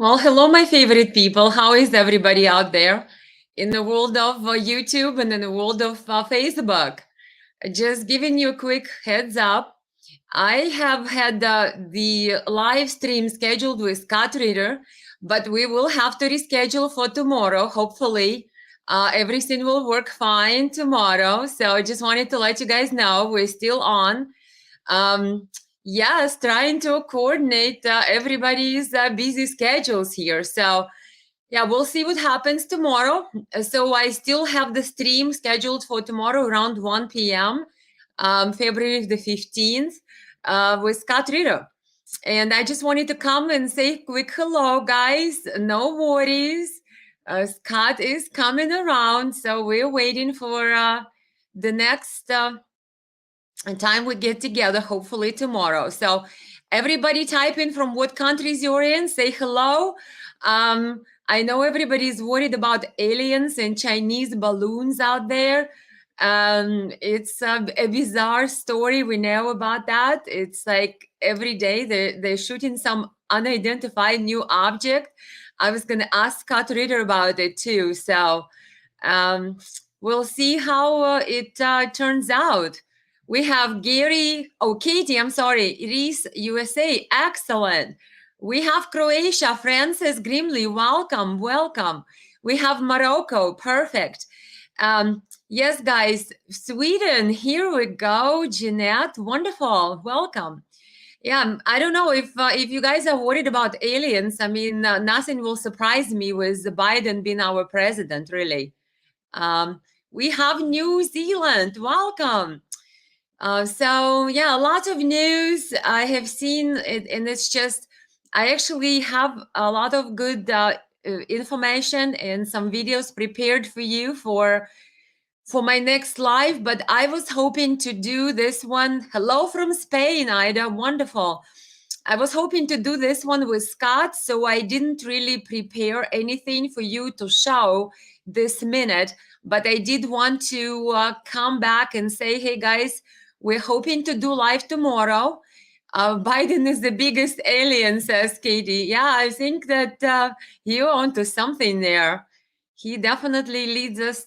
Well, hello, my favorite people. How is everybody out there in the world of YouTube and in the world of Facebook? Just giving you a quick heads up. I have had the live stream scheduled with Scott Reader, but we will have to reschedule for tomorrow. Hopefully, everything will work fine tomorrow. So I just wanted to let you guys know we're still on. Yes, trying to coordinate everybody's busy schedules here. So yeah, we'll see what happens tomorrow. So I still have the stream scheduled for tomorrow around 1 p.m., February the 15th, with Scott Reader. And I just wanted to come and say a quick hello, guys. No worries. Scott is coming around. So we're waiting for the next time we get together, hopefully tomorrow. So everybody type in from what countries you're in, say hello. I know everybody's worried about aliens and Chinese balloons out there. It's a bizarre story. We know about that. It's like every day they're shooting some unidentified new object. I was going to ask Scott Ritter about it too. So we'll see how it turns out. We have Gary, Katie, I'm sorry, Reese, USA, excellent. We have Croatia, Francis Grimley, welcome. We have Morocco, perfect. Yes, guys, Sweden, here we go. Jeanette, wonderful, welcome. Yeah, I don't know if you guys are worried about aliens. I mean, nothing will surprise me with Biden being our president, really. We have New Zealand, welcome. So yeah, a lot of news I have seen it, and it's just I actually have a lot of good information and some videos prepared for you for my next live. But I was hoping to do this one. Hello from Spain, Ida, wonderful. I was hoping to do this one with Scott, so I didn't really prepare anything for you to show this minute. But I did want to come back and say, hey guys, we're hoping to do live tomorrow. Biden is the biggest alien, says Katie. Yeah, I think that you're onto something there. He definitely leads us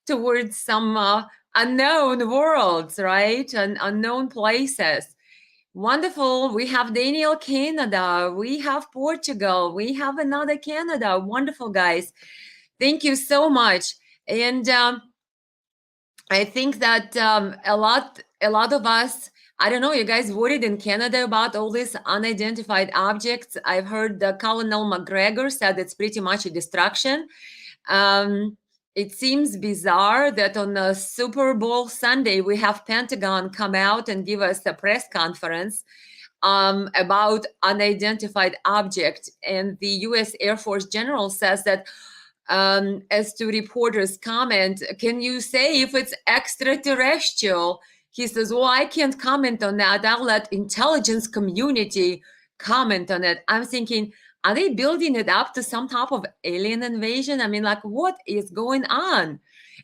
towards some unknown worlds, right? And unknown places. Wonderful. We have Daniel, Canada. We have Portugal. We have another Canada. Wonderful, guys. Thank you so much. And I think that a lot of us, I don't know, you guys worried in Canada about all these unidentified objects. I've heard Colonel McGregor said it's pretty much a distraction. It seems bizarre that on a Super Bowl Sunday, we have Pentagon come out and give us a press conference about unidentified object. And the U.S. Air Force General says that as to reporters' comment, can you say if it's extraterrestrial? He says, well, I can't comment on that. I'll let intelligence community comment on it. I'm thinking, are they building it up to some type of alien invasion? I mean, like, what is going on?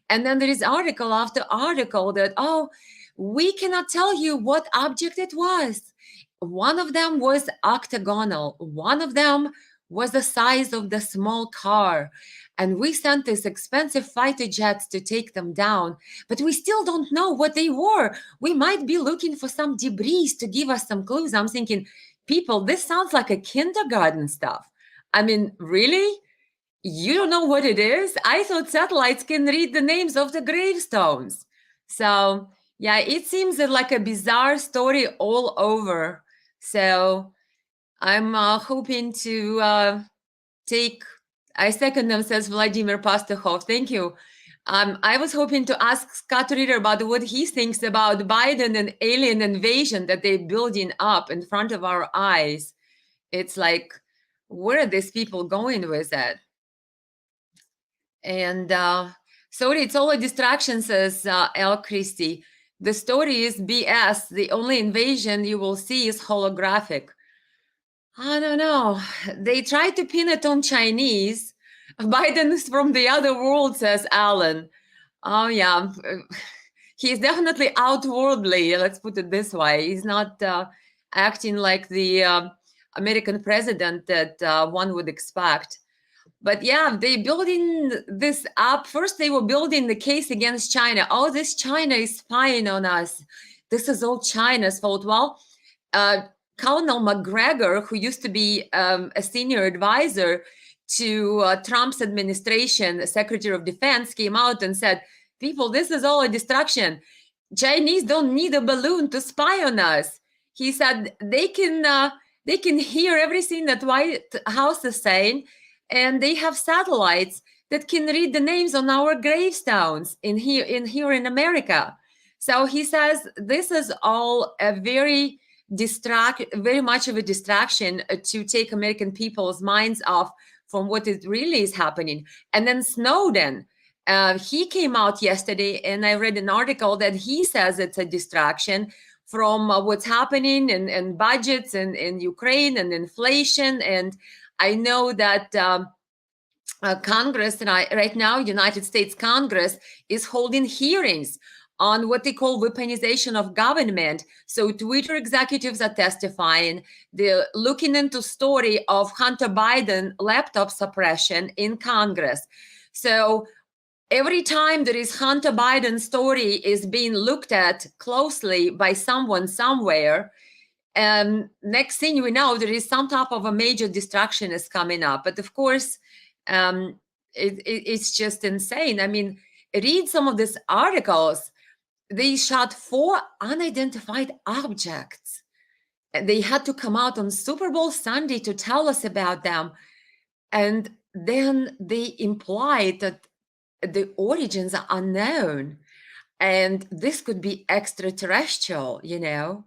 And then there is article after article that, oh, we cannot tell you what object it was. One of them was octagonal. One of them was the size of the small car. And we sent these expensive fighter jets to take them down, but we still don't know what they were. We might be looking for some debris to give us some clues. I'm thinking, people, this sounds like a kindergarten stuff. I mean, really? You don't know what it is? I thought satellites can read the names of the gravestones. So, yeah, it seems like a bizarre story all over. So, I'm hoping to take. I second them, says Vladimir Pastukhov. Thank you. I was hoping to ask Scott Reader about what he thinks about Biden and alien invasion that they're building up in front of our eyes. It's like, where are these people going with that? And sorry, it's all a distraction, says L. Christie. The story is BS. The only invasion you will see is holographic. I don't know. They try to pin it on Chinese. Biden is from the other world, says Alan. Oh, yeah. He's definitely outwardly, let's put it this way. He's not acting like the American president that one would expect. But yeah, they building this up. First, they were building the case against China. Oh, this China is spying on us. This is all China's fault. Well, uh, Colonel McGregor, who used to be a senior advisor to Trump's administration, Secretary of Defense, came out and said, "People, this is all a distraction. Chinese don't need a balloon to spy on us." He said they can hear everything that White House is saying, and they have satellites that can read the names on our gravestones in here in America. So he says this is all a very much of a distraction to take American people's minds off from what it really is happening. And then Snowden, he came out yesterday, and I read an article that he says it's a distraction from what's happening and budgets and in Ukraine and inflation. And I know that Congress right now, United States Congress is holding hearings on what they call weaponization of government. So Twitter executives are testifying. They're looking into story of Hunter Biden laptop suppression in Congress. So every time there is Hunter Biden story is being looked at closely by someone somewhere, and next thing we know, there is some type of a major distraction is coming up. But of course, it's just insane. I mean, read some of these articles. They shot 4 unidentified objects. And they had to come out on Super Bowl Sunday to tell us about them. And then they implied that the origins are unknown. And this could be extraterrestrial, you know.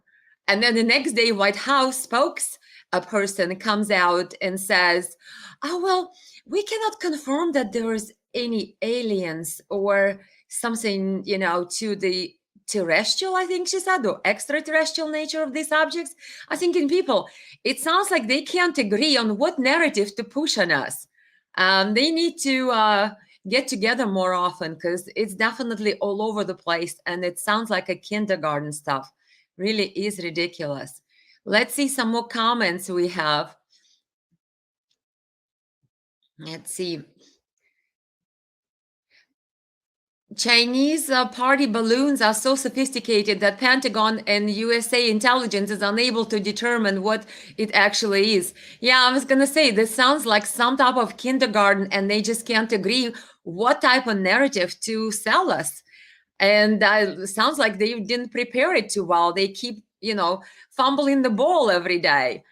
And then the next day, White House spokesperson comes out and says, "Oh, well, we cannot confirm that there is any aliens or something, you know, to the terrestrial," I think she said, or extraterrestrial nature of these objects. I think in people, it sounds like they can't agree on what narrative to push on us. They need to get together more often, because it's definitely all over the place, and it sounds like a kindergarten stuff. Really is ridiculous. Let's see some more comments we have. Let's see. Chinese party balloons are so sophisticated that Pentagon and USA intelligence is unable to determine what it actually is. Yeah, I was going to say, this sounds like some type of kindergarten, and they just can't agree what type of narrative to sell us. And it sounds like they didn't prepare it too well. They keep, you know, fumbling the ball every day,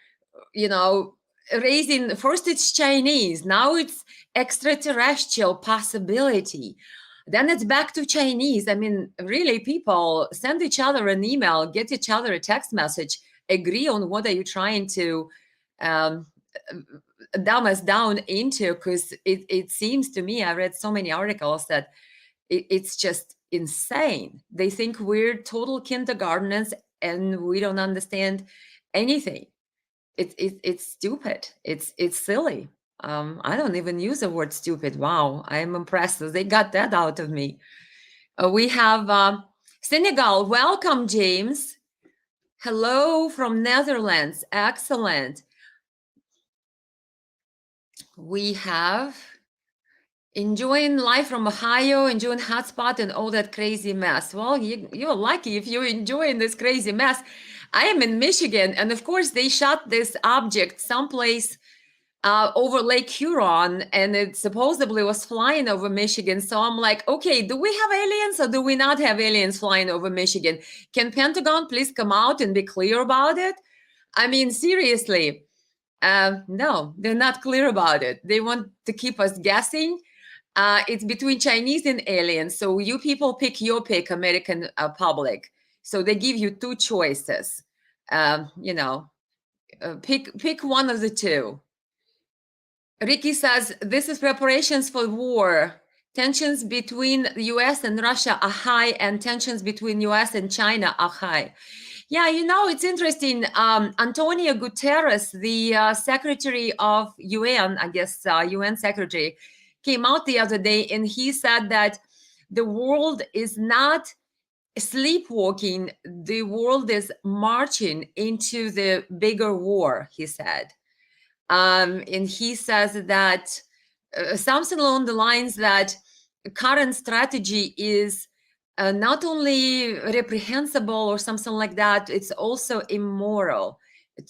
you know, raising, first it's Chinese, now it's extraterrestrial possibility, then it's back to Chinese. I mean, really, people send each other an email, get each other a text message, agree on what are you trying to um, dumb us down into, because it seems to me, I read so many articles that it's just insane. They think we're total kindergartners and we don't understand anything. It's stupid. It's silly. I don't even use the word stupid. Wow, I'm impressed. They got that out of me. We have Senegal. Welcome, James. Hello from Netherlands. Excellent. We have enjoying life from Ohio, enjoying hotspot and all that crazy mess. Well, you're lucky if you're enjoying this crazy mess. I am in Michigan, and of course, they shot this object someplace over Lake Huron, and it supposedly was flying over Michigan. So I'm like, okay, do we have aliens or do we not have aliens flying over Michigan? Can Pentagon please come out and be clear about it? I mean, seriously, no, they're not clear about it. They want to keep us guessing. It's between Chinese and aliens. So you people pick your pick, American public. So they give you 2 choices. You know, pick one of the 2. Ricky says, this is preparations for war. Tensions between the US and Russia are high, and tensions between US and China are high. Yeah, you know, it's interesting. Antonio Guterres, the secretary of UN, I guess, UN secretary, came out the other day, and he said that the world is not sleepwalking. The world is marching into the bigger war, he said. And he says that something along the lines that current strategy is not only reprehensible or something like that, it's also immoral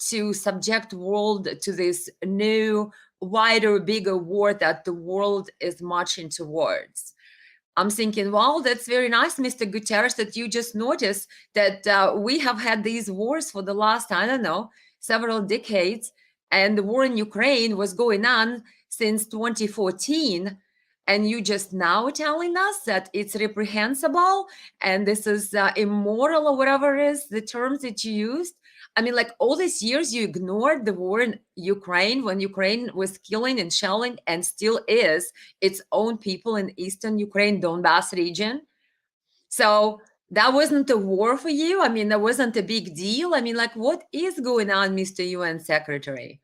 to subject world to this new, wider, bigger war that the world is marching towards. I'm thinking, wow, that's very nice, Mr. Guterres, that you just noticed that we have had these wars for the last, I don't know, several decades. And the war in Ukraine was going on since 2014. And you just now telling us that it's reprehensible and this is immoral or whatever it is, the terms that you used. I mean, like all these years, you ignored the war in Ukraine when Ukraine was killing and shelling and still is its own people in eastern Ukraine, Donbass region. So that wasn't a war for you. I mean, that wasn't a big deal. I mean, like, what is going on, Mr. UN Secretary?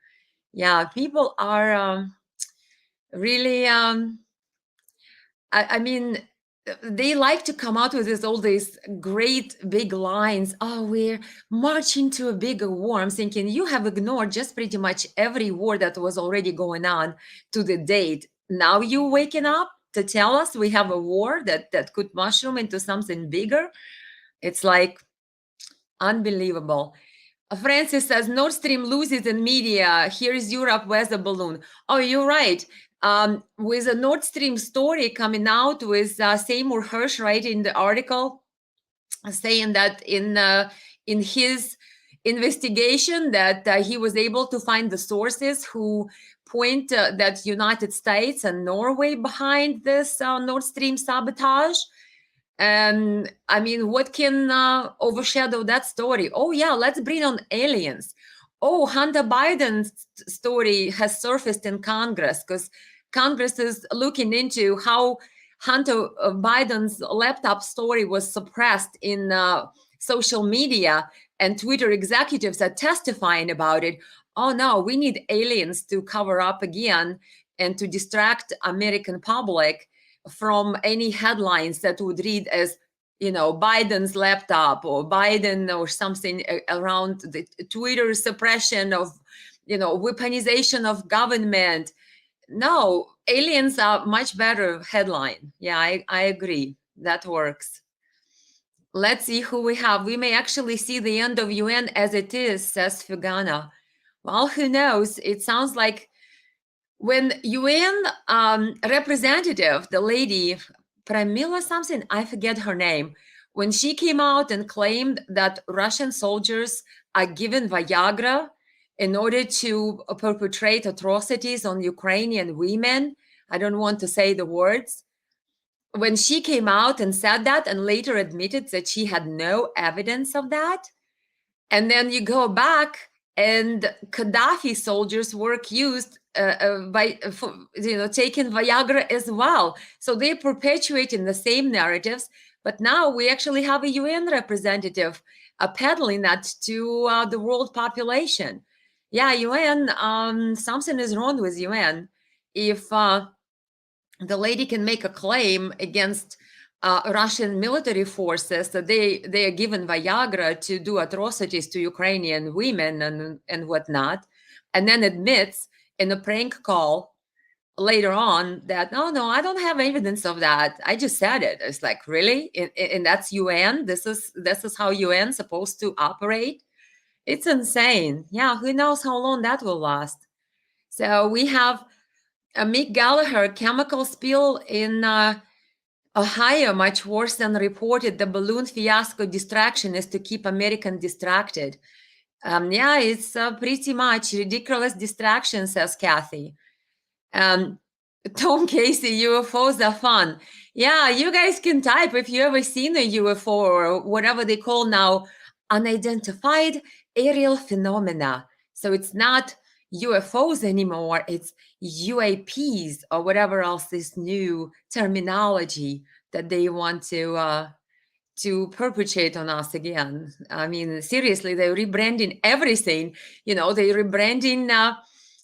Yeah, people are really I mean, they like to come out with all these great big lines. Oh, we're marching to a bigger war. I'm thinking you have ignored just pretty much every war that was already going on to the date. Now you waking up to tell us we have a war that could mushroom into something bigger. It's like unbelievable. Francis says Nord Stream loses in media. Here is Europe weather balloon. Oh, you're right. With a Nord Stream story coming out with Seymour Hersh writing the article saying that in his investigation that he was able to find the sources who point that United States and Norway behind this Nord Stream sabotage. I mean, what can overshadow that story? Oh, yeah, let's bring on aliens. Oh, Hunter Biden's story has surfaced in Congress because Congress is looking into how Hunter Biden's laptop story was suppressed in social media, and Twitter executives are testifying about it. Oh, no, we need aliens to cover up again and to distract American public from any headlines that would read as, you know, Biden's laptop or Biden or something around the Twitter suppression of, you know, weaponization of government. No, aliens are much better headline. Yeah, I agree. That works. Let's see who we have. We may actually see the end of UN as it is, says Fugana. Well, who knows? It sounds like when UN representative, the lady Pramila something, I forget her name, when she came out and claimed that Russian soldiers are given Viagra in order to perpetrate atrocities on Ukrainian women, I don't want to say the words. When she came out and said that and later admitted that she had no evidence of that, and then you go back and Gaddafi soldiers were accused taking Viagra as well. So they're perpetuating the same narratives. But now we actually have a UN representative peddling that to the world population. Yeah, UN, something is wrong with UN. If the lady can make a claim against Russian military forces that they are given Viagra to do atrocities to Ukrainian women and whatnot, and then admits in a prank call later on that no, I don't have evidence of that. I just said it. It's like, really, and that's UN. This is how UN supposed to operate. It's insane. Yeah, who knows how long that will last. So we have Mick Gallagher chemical spill in Ohio, much worse than reported. The balloon fiasco distraction is to keep Americans distracted. Yeah, it's pretty much ridiculous distraction, says Kathy. Tom Casey, UFOs are fun. Yeah, you guys can type if you ever seen a UFO or whatever they call now, unidentified aerial phenomena. So it's not UFOs anymore, it's UAPs or whatever else this new terminology that they want to perpetuate on us again. I mean, seriously, they're rebranding everything. You know, they're rebranding.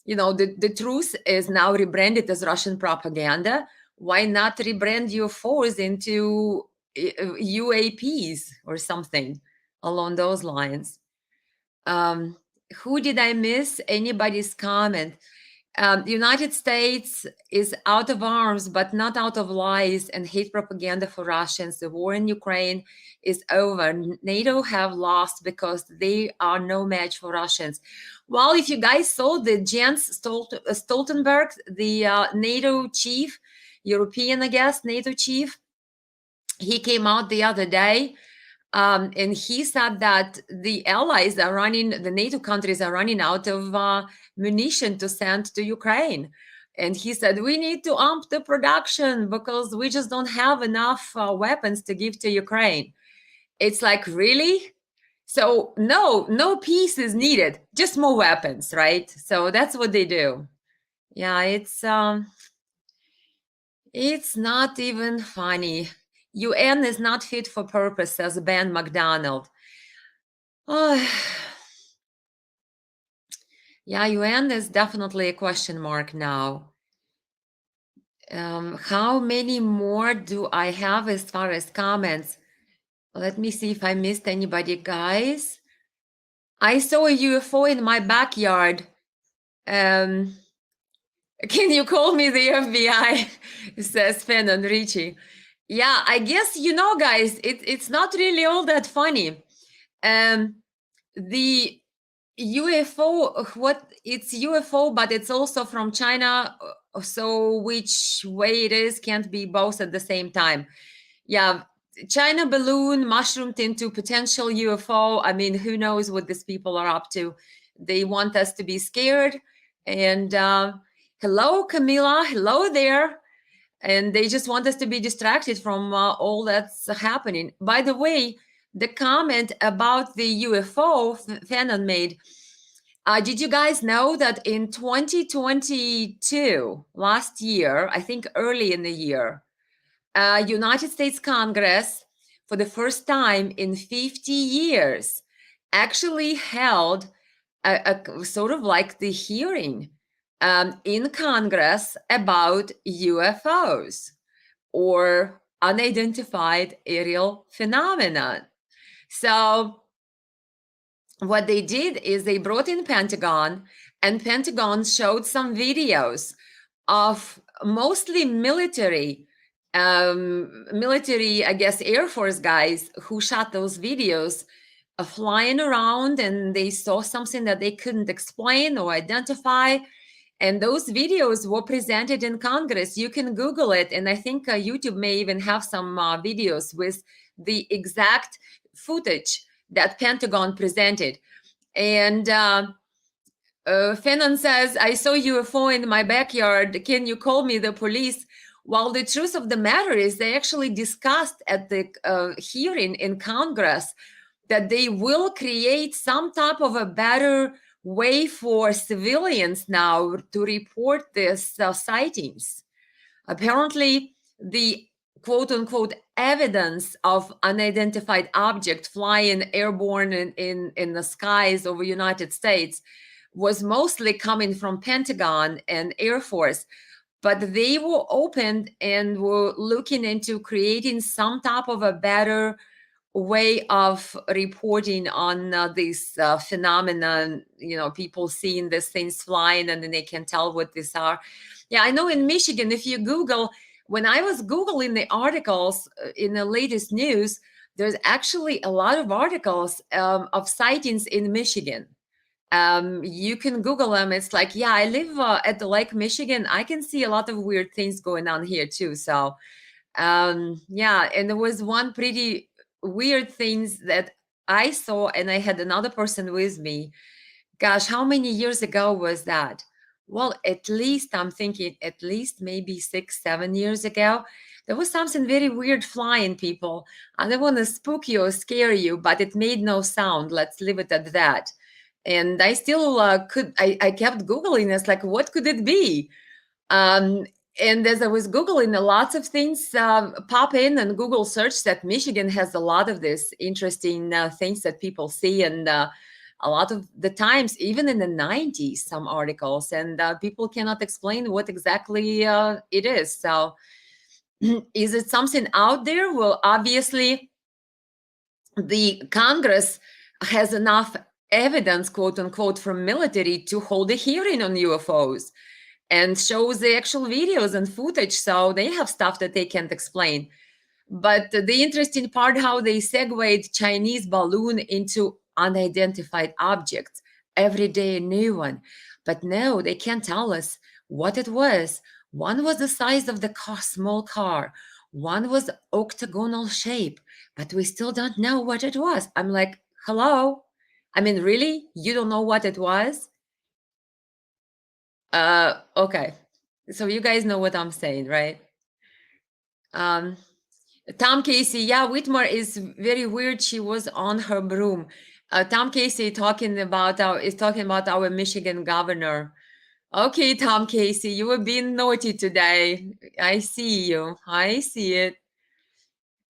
The truth is now rebranded as Russian propaganda. Why not rebrand UFOs into UAPs or something along those lines. Um, who did I miss? Anybody's comment? United States is out of arms, but not out of lies and hate propaganda for Russians. The war in Ukraine is over. NATO have lost because they are no match for Russians. Well, if you guys saw the Jens Stoltenberg, the NATO chief, European, I guess, NATO chief, he came out the other day and he said that the allies are running, the NATO countries are running out of munition to send to Ukraine. And he said, we need to amp the production because we just don't have enough weapons to give to Ukraine. It's like, really? So no peace is needed, just more weapons, right? So that's what they do. Yeah, it's not even funny. UN is not fit for purpose, says Ben McDonald. Oh, yeah, UN is definitely a question mark now. How many more do I have as far as comments? Let me see if I missed anybody, guys. I saw a UFO in my backyard. Can you call me the FBI? Says Fen and Richie. Yeah, I guess, guys, it's not really all that funny. The UFO, it's UFO, but it's also from China. So which way it is can't be both at the same time. Yeah, China balloon mushroomed into potential UFO. I mean, who knows what these people are up to? They want us to be scared. And hello, Camila. Hello there. And they just want us to be distracted from all that's happening. By the way, the comment about the UFO Fanon made, did you guys know that in 2022, last year, I think early in the year, United States Congress, for the first time in 50 years, actually held a sort of like the hearing in Congress about UFOs or unidentified aerial phenomena. So what they did is they brought in Pentagon, and Pentagon showed some videos of mostly military, I guess, Air Force guys who shot those videos flying around, and they saw something that they couldn't explain or identify. And those videos were presented in Congress. You can Google it. And I think YouTube may even have some videos with the exact footage that Pentagon presented. And Fanon says, I saw UFO in my backyard. Can you call me the police? Well, the truth of the matter is they actually discussed at the hearing in Congress that they will create some type of a better way for civilians now to report these sightings. Apparently, the quote unquote evidence of unidentified object flying airborne in the skies over United States was mostly coming from Pentagon and Air Force, but they were open and were looking into creating some type of a better way of reporting on this phenomenon. People seeing these things flying and then they can tell what these are. Yeah, I know in Michigan, if you Google, when I was Googling the articles in the latest news, there's actually a lot of articles of sightings in Michigan. You can Google them. It's like, yeah, I live at the Lake Michigan. I can see a lot of weird things going on here too. So yeah, and there was one pretty weird things that I saw, and I had another person with me. Gosh, how many years ago was that? Well, at least I'm thinking at least maybe 6-7 years ago. There was something very weird flying, people. I don't want to spook you or scare you, but it made no sound. Let's leave it at that. And I still I kept Googling. It's like, what could it be? Um, and as I was Googling, lots of things pop in, and Google search that Michigan has a lot of this interesting things that people see. And a lot of the times, even in the 90s, some articles, and people cannot explain what exactly it is. So Is it something out there? Well, obviously, the Congress has enough evidence, quote unquote, from military to hold a hearing on UFOs and shows the actual videos and footage. So they have stuff that they can't explain. But the interesting part, how they segued Chinese balloon into unidentified objects, every day a new one. But no, they can't tell us what it was. One was the size of the car, small car. One was octagonal shape, but we still don't know what it was. I'm like, hello? I mean, really? You don't know what it was? Okay. So you guys know what I'm saying, right? Um, Tom Casey, yeah, Whitmer is very weird. She was on her broom. Tom Casey talking about our Michigan governor. Okay, Tom Casey, you were being naughty today. I see you. I see it.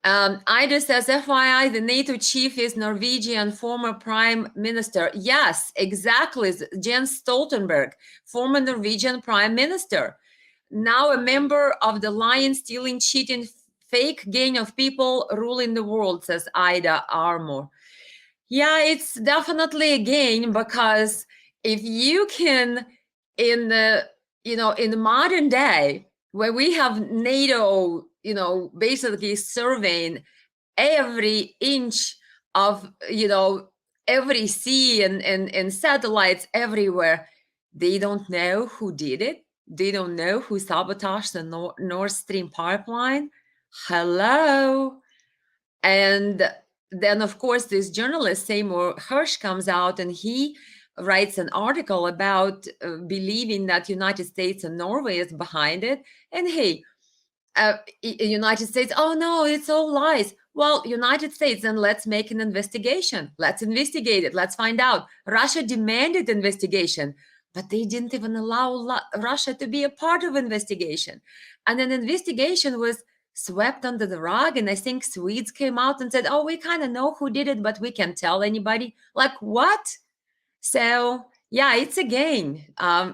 Ida says, FYI, the NATO chief is Norwegian former prime minister. Yes, exactly. Jens Stoltenberg, former Norwegian prime minister. Now a member of the lying, stealing, cheating, fake gang of people ruling the world, says Ida Armour. Yeah, it's definitely a game, because if you can, in the in the modern day, where we have NATO, basically surveying every inch of every sea and satellites everywhere, they don't know who did it. They don't know who sabotaged the Nord Stream pipeline. Hello. And then, of course, this journalist Seymour Hersh comes out and he writes an article about believing that United States and Norway is behind it. And hey, United States, oh no, it's all lies. Well, United States, then let's make an investigation. Let's investigate it. Let's find out. Russia demanded investigation, but they didn't even allow Russia to be a part of investigation. And an investigation was swept under the rug. And I think Swedes came out and said, oh, we kind of know who did it, but we can't tell anybody. Like, what? So yeah, it's a game.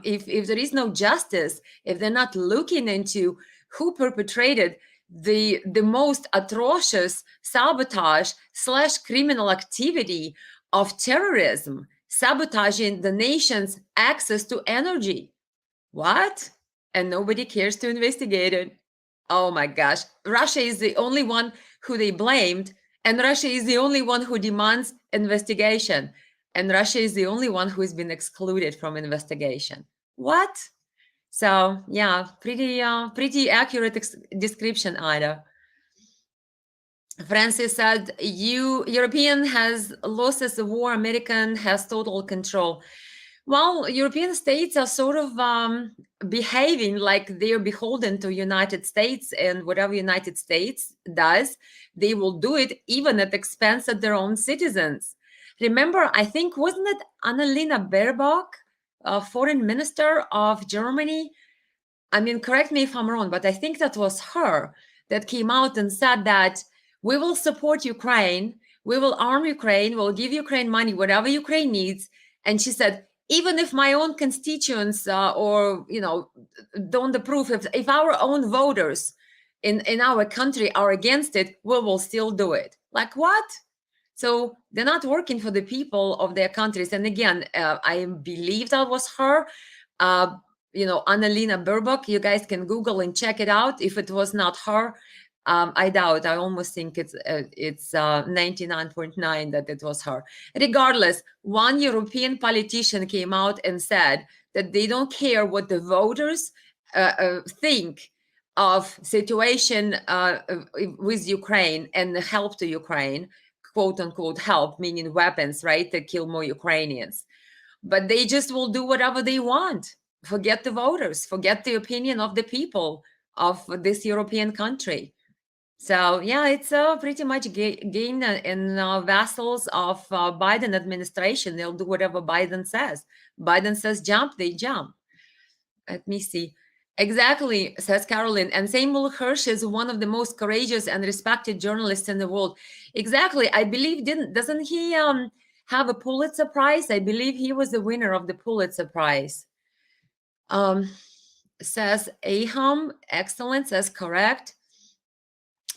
If there is no justice, if they're not looking into who perpetrated the most atrocious sabotage slash criminal activity of terrorism, sabotaging the nation's access to energy. What? And nobody cares to investigate it. Oh my gosh. Russia is the only one who they blamed, and Russia is the only one who demands investigation. And Russia is the only one who has been excluded from investigation. What? So yeah, pretty accurate description, Ida. Francis said, European has losses the war, American has total control. Well, European states are sort of behaving like they're beholden to United States, and whatever United States does, they will do it even at the expense of their own citizens. Remember, I think, wasn't it Annalena Baerbock, foreign minister of Germany? I mean, correct me if I'm wrong, but I think that was her that came out and said that we will support Ukraine, we will arm Ukraine, we'll give Ukraine money, whatever Ukraine needs. And she said, even if my own constituents don't approve, if our own voters in our country are against it, we will still do it. Like, what? So they're not working for the people of their countries. And again, I believe that was her. Annalena Baerbock. You guys can Google and check it out. If it was not her, I doubt. I almost think it's 99.9 that it was her. Regardless, one European politician came out and said that they don't care what the voters think of situation with Ukraine and the help to Ukraine, quote unquote help, meaning weapons, right, to kill more Ukrainians. But they just will do whatever they want. Forget the voters, forget the opinion of the people of this European country. So yeah, it's pretty much gain and vassals of Biden administration. They'll do whatever Biden says. Biden says jump, they jump. Let me see. Exactly, says Caroline. And Seymour Hersh is one of the most courageous and respected journalists in the world. Exactly. I believe doesn't he have a Pulitzer Prize? I believe he was the winner of the Pulitzer Prize. Says Aham, excellent, says correct.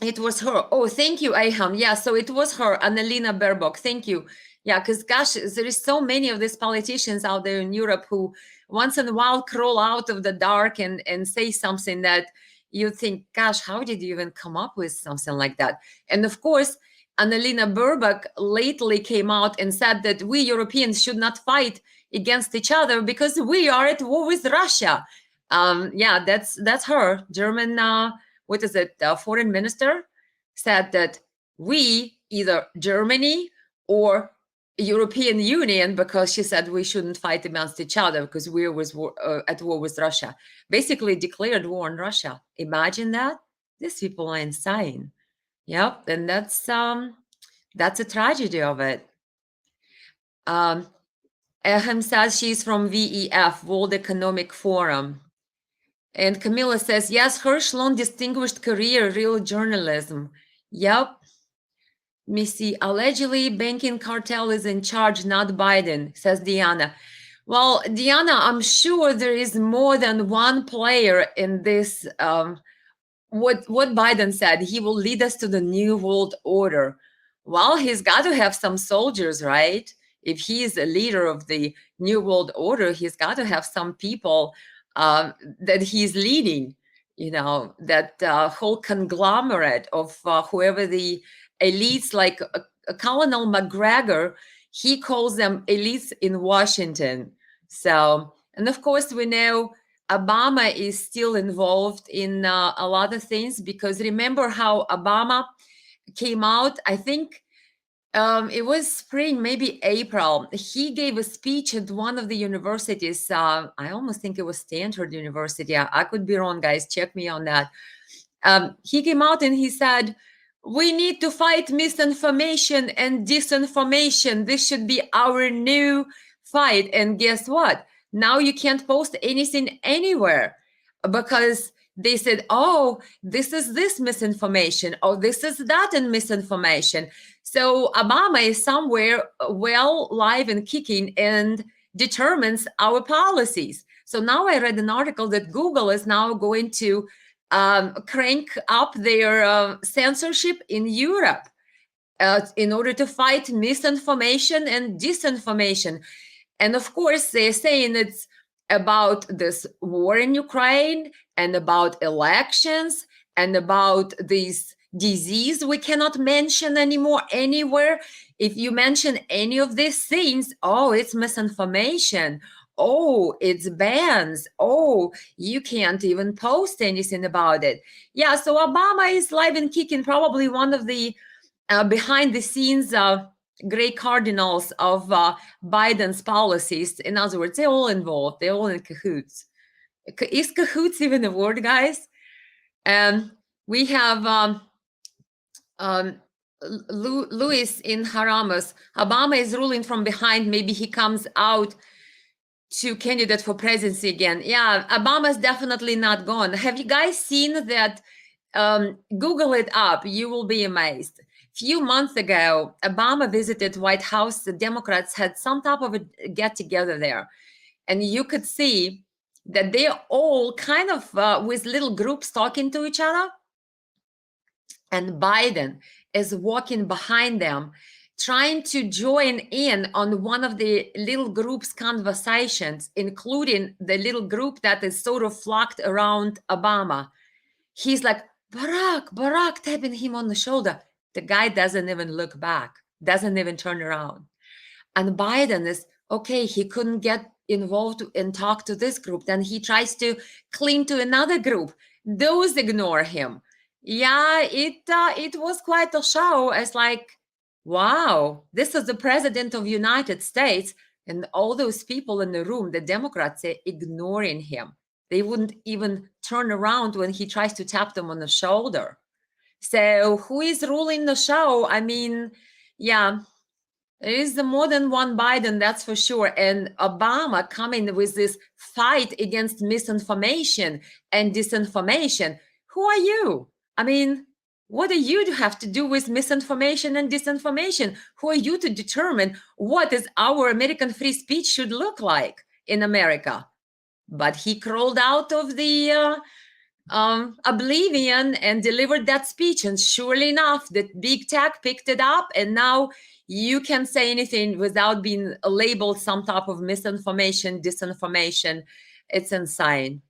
It was her. Oh, thank you, Aham. Yeah, so it was her, Annalena Baerbock. Thank you. Yeah, because gosh, there is so many of these politicians out there in Europe who once in a while crawl out of the dark and say something that you think, gosh, how did you even come up with something like that? And of course, Annalena Baerbock lately came out and said that we Europeans should not fight against each other because we are at war with Russia. Yeah, that's her, German. What is it? Foreign minister said that we, either Germany or European Union, because she said we shouldn't fight against each other because we was at war with Russia, basically declared war on Russia. Imagine that. These people are insane. Yep, and that's a tragedy of it. Ehem says she's from VEF, World Economic Forum. And Camilla says, yes, Hirschlund distinguished career, real journalism. Yep. Missy, allegedly banking cartel is in charge, not Biden, says Diana. Well, Diana, I'm sure there is more than one player in this. What Biden said, he will lead us to the new world order. Well, he's got to have some soldiers, right? If he is a leader of the new world order, he's got to have some people that he's leading. You know, that whole conglomerate of whoever the elites, like Colonel McGregor, he calls them elites in Washington. So, and of course, we know Obama is still involved in a lot of things, because remember how Obama came out, I think it was spring, maybe April. He gave a speech at one of the universities. I almost think it was Stanford University. I could be wrong, guys. Check me on that. He came out and he said, we need to fight misinformation and disinformation. This should be our new fight. And guess what? Now you can't post anything anywhere because they said, oh, this is this misinformation. Oh, this is that and misinformation. So Obama is somewhere well, live and kicking and determines our policies. So now I read an article that Google is now going to crank up their censorship in Europe in order to fight misinformation and disinformation. And of course, they're saying it's about this war in Ukraine and about elections and about this disease we cannot mention anymore anywhere. If you mention any of these things, oh, it's misinformation. Oh, it's bans. Oh, you can't even post anything about it. Yeah, so Obama is live and kicking, probably one of the behind the scenes gray cardinals of Biden's policies. In other words, they're all involved. They're all in cahoots. Is cahoots even a word, guys? And we have Luis in Haramas. Obama is ruling from behind. Maybe he comes out to candidate for presidency again. Yeah, Obama's definitely not gone. Have you guys seen that? Google it up. You will be amazed. Few months ago, Obama visited White House. The Democrats had some type of a get together there, and you could see that they're all kind of with little groups talking to each other, and Biden is walking behind them, trying to join in on one of the little groups' conversations, including the little group that is sort of flocked around Obama. He's like, Barack, tapping him on the shoulder. The guy doesn't even look back, doesn't even turn around. And Biden is, okay, he couldn't get involved and talk to this group. Then he tries to cling to another group. Those ignore him. Yeah, it was quite a show. It's like, wow, this is the president of United States, and all those people in the room, the Democrats, are ignoring him. They wouldn't even turn around when he tries to tap them on the shoulder. So who is ruling the show? I mean, yeah, there is more than one Biden, that's for sure. And Obama coming with this fight against misinformation and disinformation. Who are you? I mean, what do you have to do with misinformation and disinformation? Who are you to determine what is our American free speech should look like in America? But he crawled out of the oblivion and delivered that speech. And surely enough, the big tech picked it up, and now you can say anything without being labeled some type of misinformation, disinformation. It's insane.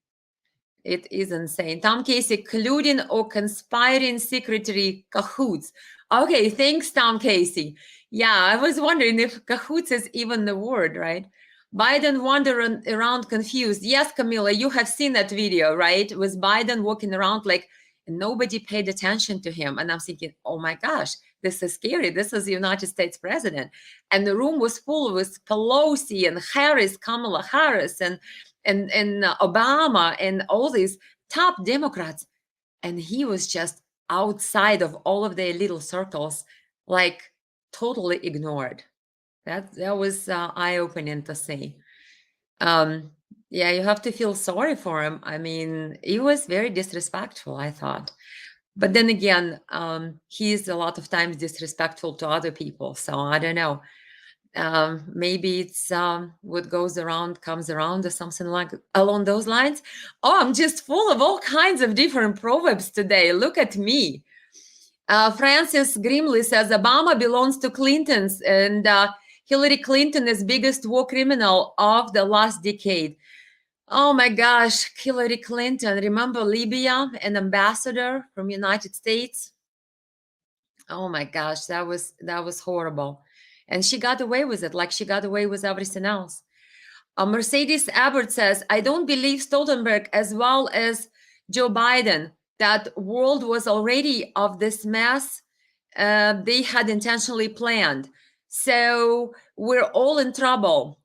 It is insane. Tom Casey, colluding or conspiring secretary cahoots. Okay, thanks, Tom Casey. Yeah, I was wondering if cahoots is even the word, right? Biden wandering around confused. Yes, Camilla, you have seen that video, right? With Biden walking around like nobody paid attention to him. And I'm thinking, oh my gosh, this is scary. This is the United States president. And the room was full with Pelosi and Harris, Kamala Harris, and Obama and all these top Democrats. And he was just outside of all of their little circles, like totally ignored. That was eye-opening to see. Yeah, you have to feel sorry for him. I mean, he was very disrespectful, I thought. But then again, he's a lot of times disrespectful to other people. So I don't know. Maybe it's what goes around comes around or something like along those lines. Oh, I'm just full of all kinds of different proverbs today. Look at me. Francis Grimley says Obama belongs to Clinton's, and Hillary Clinton is biggest war criminal of the last decade. Oh my gosh, Hillary Clinton. Remember Libya, an ambassador from United States? Oh my gosh, that was horrible. And she got away with it, like she got away with everything else. Mercedes Abbott says, I don't believe Stoltenberg as well as Joe Biden. That world was already of this mess. They had intentionally planned. So we're all in trouble.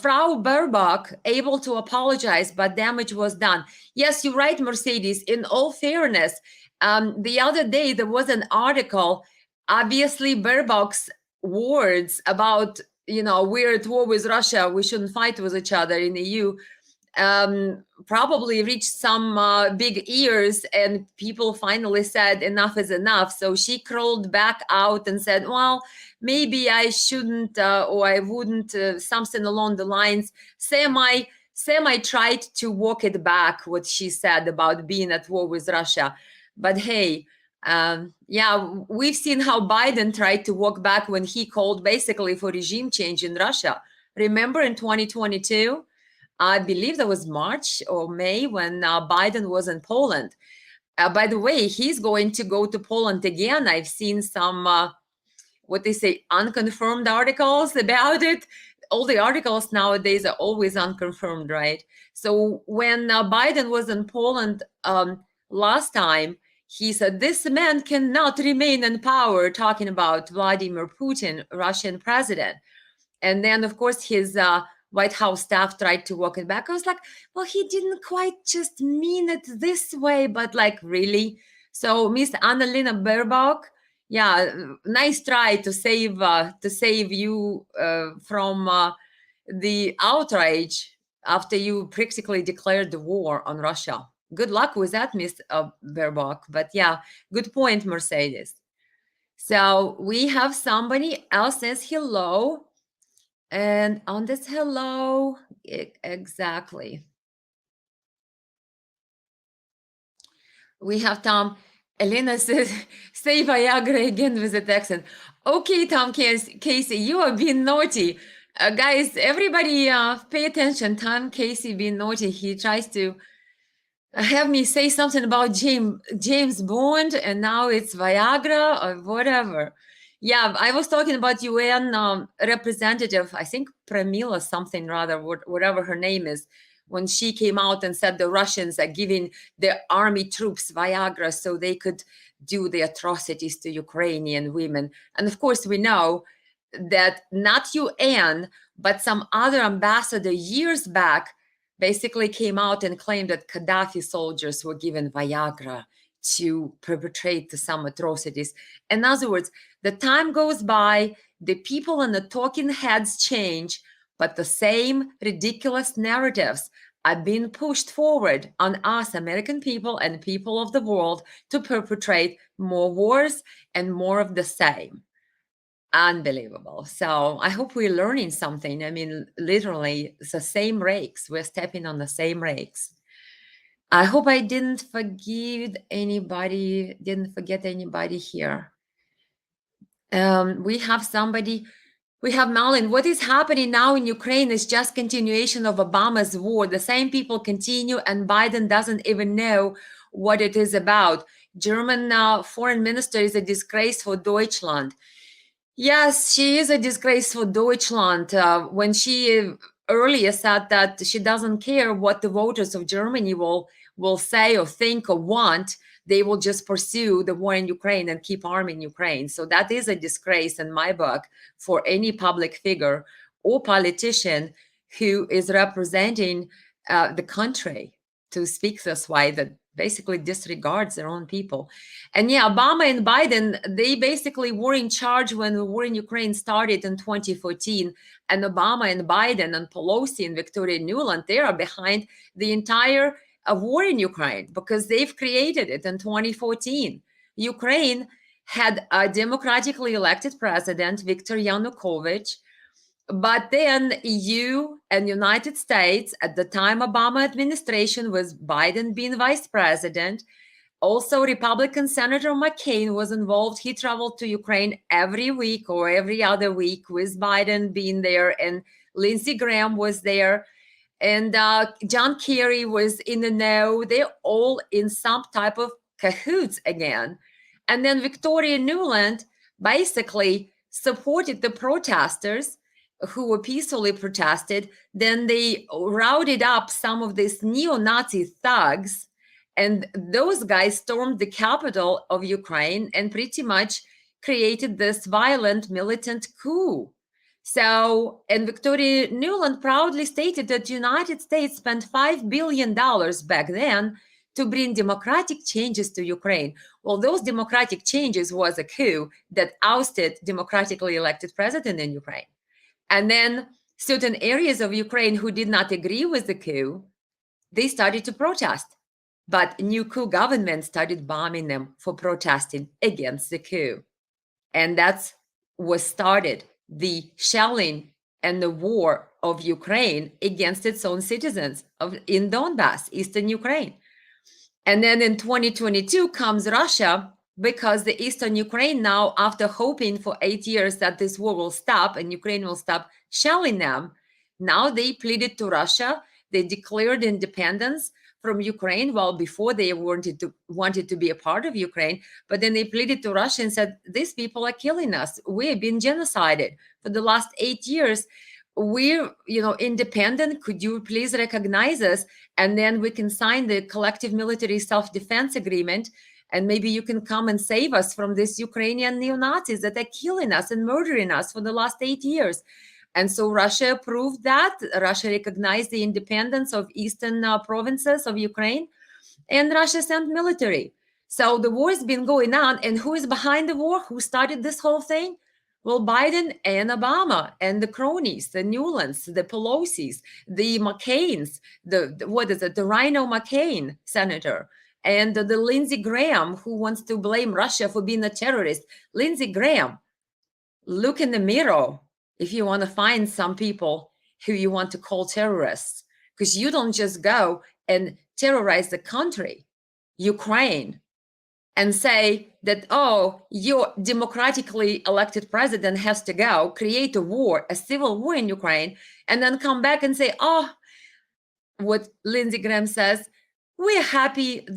Frau Baerbock able to apologize, but damage was done. Yes, you're right, Mercedes. In all fairness, the other day there was an article, obviously Baerbock's words about, we're at war with Russia, we shouldn't fight with each other in the EU, probably reached some big ears, and people finally said enough is enough. So she crawled back out and said, well, maybe I shouldn't or I wouldn't, something along the lines. Semi tried to walk it back, what she said about being at war with Russia. But hey, yeah, we've seen how Biden tried to walk back when he called basically for regime change in Russia. Remember in 2022? I believe that was March or May when Biden was in Poland. By the way, he's going to go to Poland again. I've seen some, what they say, unconfirmed articles about it. All the articles nowadays are always unconfirmed, right? So when Biden was in Poland last time, he said, this man cannot remain in power, talking about Vladimir Putin, Russian president. And then, of course, his White House staff tried to walk it back. I was like, well, he didn't quite just mean it this way, but like, really? So Miss Annalena Baerbock, yeah, nice try to save you from the outrage after you practically declared the war on Russia. Good luck with that, Miss Baerbock. But yeah, good point, Mercedes. So we have somebody else says hello. And on this hello, exactly. We have Tom. Elena says, say Viagra again with a accent. Okay, Tom Casey, you are being naughty. Guys, everybody pay attention. Tom Casey being naughty. He tries to have me say something about James Bond, and now it's Viagra or whatever. Yeah, I was talking about UN representative, I think Pramila something rather, whatever her name is, when she came out and said the Russians are giving their army troops Viagra so they could do the atrocities to Ukrainian women. And of course, we know that not UN, but some other ambassador years back basically came out and claimed that Gaddafi soldiers were given Viagra to perpetrate some atrocities. In other words, the time goes by, the people and the talking heads change, but the same ridiculous narratives are being pushed forward on us, American people and people of the world, to perpetrate more wars and more of the same. Unbelievable. So I hope we're learning something. I mean, literally, it's the same rakes. We're stepping on the same rakes. I hope I didn't forget anybody here. We have somebody. We have Malin. What is happening now in Ukraine is just continuation of Obama's war. The same people continue, and Biden doesn't even know what it is about. German foreign minister is a disgrace for Deutschland. Yes, she is a disgrace for Deutschland. When she earlier said that she doesn't care what the voters of Germany will say or think or want, they will just pursue the war in Ukraine and keep arming Ukraine. So that is a disgrace in my book for any public figure or politician who is representing the country to speak this way, that basically disregards their own people. And yeah, Obama and Biden, they basically were in charge when the war in Ukraine started in 2014. And Obama and Biden and Pelosi and Victoria Nuland, they are behind the entire war in Ukraine because they've created it in 2014. Ukraine had a democratically elected president, Viktor Yanukovych. But then EU and United States, at the time Obama administration was Biden being vice president, also, Republican Senator McCain was involved. He traveled to Ukraine every week or every other week with Biden being there, and Lindsey Graham was there, and John Kerry was in the know. They're all in some type of cahoots again. And then Victoria Nuland basically supported the protesters who were peacefully protested. Then they routed up some of these neo-Nazi thugs, and those guys stormed the capital of Ukraine and pretty much created this violent militant coup. So, and Victoria Nuland proudly stated that the United States spent $5 billion back then to bring democratic changes to Ukraine. Well, those democratic changes was a coup that ousted democratically elected president in Ukraine. And then certain areas of Ukraine who did not agree with the coup, they started to protest. But new coup government started bombing them for protesting against the coup. And that's what started the shelling and the war of Ukraine against its own citizens in Donbass, eastern Ukraine. And then in 2022 comes Russia, because the eastern Ukraine now, after hoping for 8 years that this war will stop and Ukraine will stop shelling them, now they pleaded to Russia. They declared independence from Ukraine. Well, before they wanted to be a part of Ukraine, but then they pleaded to Russia and said, these people are killing us. We've been genocided for the last 8 years. We're, independent. Could you please recognize us? And then we can sign the collective military self-defense agreement. And maybe you can come and save us from these Ukrainian neo-Nazis that are killing us and murdering us for the last 8 years. And so Russia approved that. Russia recognized the independence of eastern provinces of Ukraine, and Russia sent military. So the war has been going on. And who is behind the war? Who started this whole thing? Well, Biden and Obama and the cronies, the Newlands, the Pelosi's, the McCains, the Rhino McCain senator, and the Lindsey Graham, who wants to blame Russia for being a terrorist. Lindsey Graham, look in the mirror if you want to find some people who you want to call terrorists, because you don't just go and terrorize the country, Ukraine, and say that, oh, your democratically elected president has to go, create a war, a civil war in Ukraine, and then come back and say, oh, what Lindsey Graham says, we're happy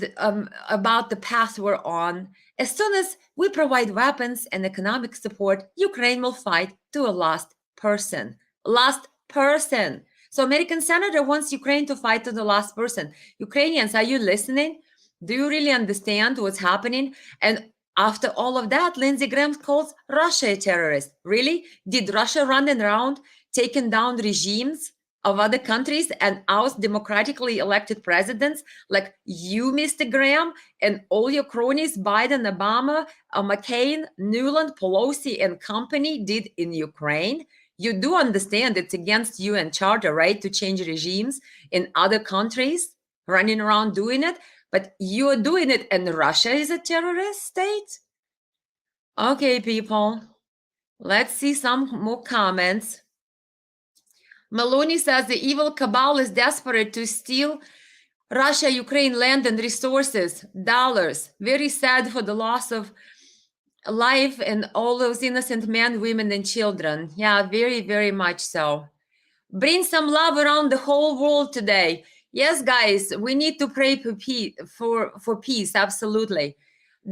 about the path we're on. As soon as we provide weapons and economic support, Ukraine will fight to a last person. Last person. So American senator wants Ukraine to fight to the last person. Ukrainians, are you listening? Do you really understand what's happening? And after all of that, Lindsey Graham calls Russia a terrorist. Really? Did Russia run around taking down regimes of other countries and oust democratically elected presidents like you, Mr. Graham, and all your cronies, Biden, Obama, McCain, Nuland, Pelosi, and company did in Ukraine? You do understand it's against UN Charter, right, to change regimes in other countries, running around doing it, but you're doing it, and Russia is a terrorist state? Okay, people, let's see some more comments. Maloney says the evil cabal is desperate to steal Russia, Ukraine, land and resources, dollars. Very sad for the loss of life and all those innocent men, women, and children. Yeah, very, very much so. Bring some love around the whole world today. Yes, guys, we need to pray for peace. Absolutely.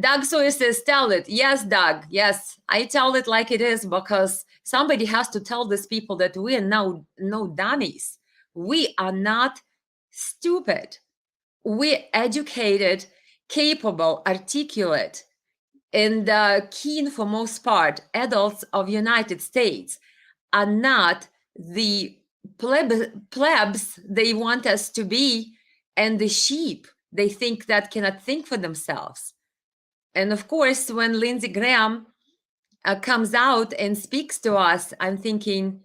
Doug Sawyer says, tell it. Yes, Doug. Yes, I tell it like it is because somebody has to tell these people that we are no dummies. We are not stupid. We're educated, capable, articulate, and keen for most part adults of United States are not the plebs they want us to be and the sheep they think that cannot think for themselves. And of course, when Lindsey Graham comes out and speaks to us, I'm thinking,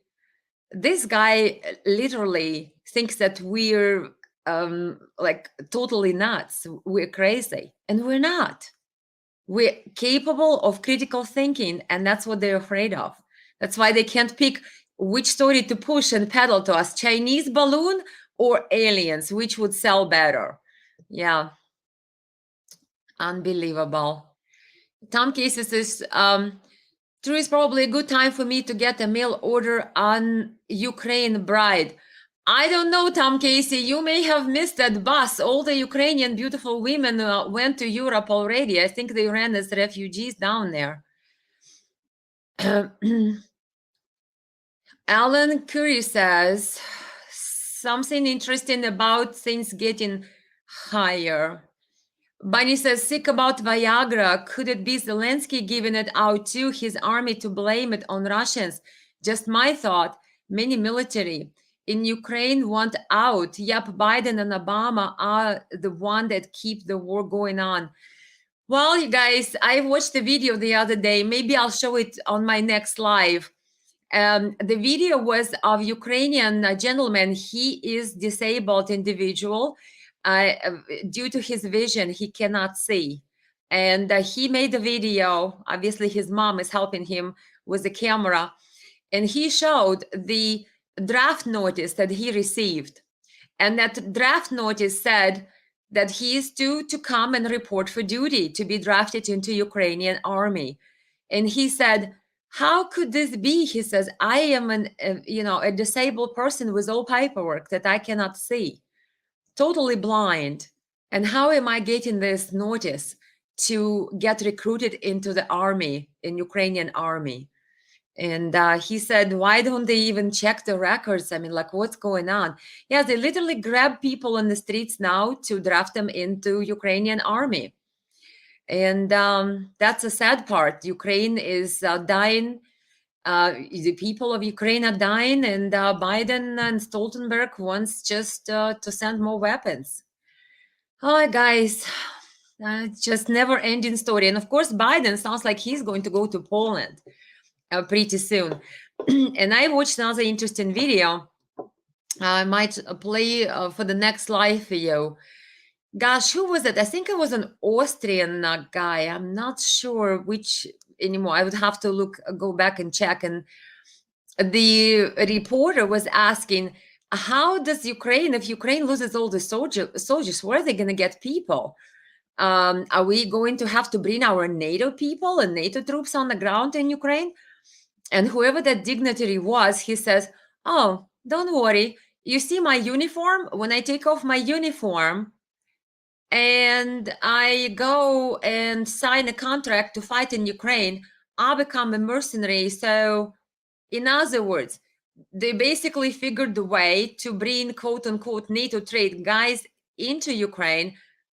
this guy literally thinks that we're like totally nuts. We're crazy. And we're not. We're capable of critical thinking, and that's what they're afraid of. That's why they can't pick which story to push and peddle to us, Chinese balloon or aliens, which would sell better. Yeah, unbelievable. Tom Casey says, True is probably a good time for me to get a mail order on Ukraine bride. I don't know, Tom Casey. You may have missed that bus. All the Ukrainian beautiful women went to Europe already. I think they ran as refugees down there. Alan Curry says something interesting about things getting higher. Bunny says, sick about Viagra. Could it be Zelensky giving it out to his army to blame it on Russians? Just my thought. Many military in Ukraine want out. Yep, Biden and Obama are the one that keep the war going on. Well, you guys, I watched the video the other day. Maybe I'll show it on my next live. The video was of Ukrainian gentleman. He is disabled individual. Due to his vision, he cannot see. And he made a video. Obviously, his mom is helping him with the camera. And he showed the draft notice that he received. And that draft notice said that he is to come and report for duty, to be drafted into Ukrainian army. And he said, how could this be? He says, I am a disabled person with all paperwork that I cannot see, totally blind. And how am I getting this notice to get recruited into the army, in Ukrainian army? And he said, why don't they even check the records? I mean, like, what's going on? Yeah, they literally grab people on the streets now to draft them into Ukrainian army. And that's a sad part. Ukraine is dying. The people of Ukraine are dying, and Biden and Stoltenberg wants just to send more weapons. Oh, guys, just never-ending story. And of course, Biden sounds like he's going to go to Poland pretty soon. And I watched another interesting video. I might play for the next live video. Gosh, who was it? I think it was an Austrian guy. I'm not sure which anymore. I would have to go back and check. And the reporter was asking, how does Ukraine, if Ukraine loses all the soldiers, where are they going to get people? Are we going to have to bring our NATO people and NATO troops on the ground in Ukraine? And whoever that dignitary was, he says, oh, don't worry. You see my uniform? When I take off my uniform and I go and sign a contract to fight in Ukraine, I'll become a mercenary. So in other words, they basically figured the way to bring quote unquote NATO trade guys into Ukraine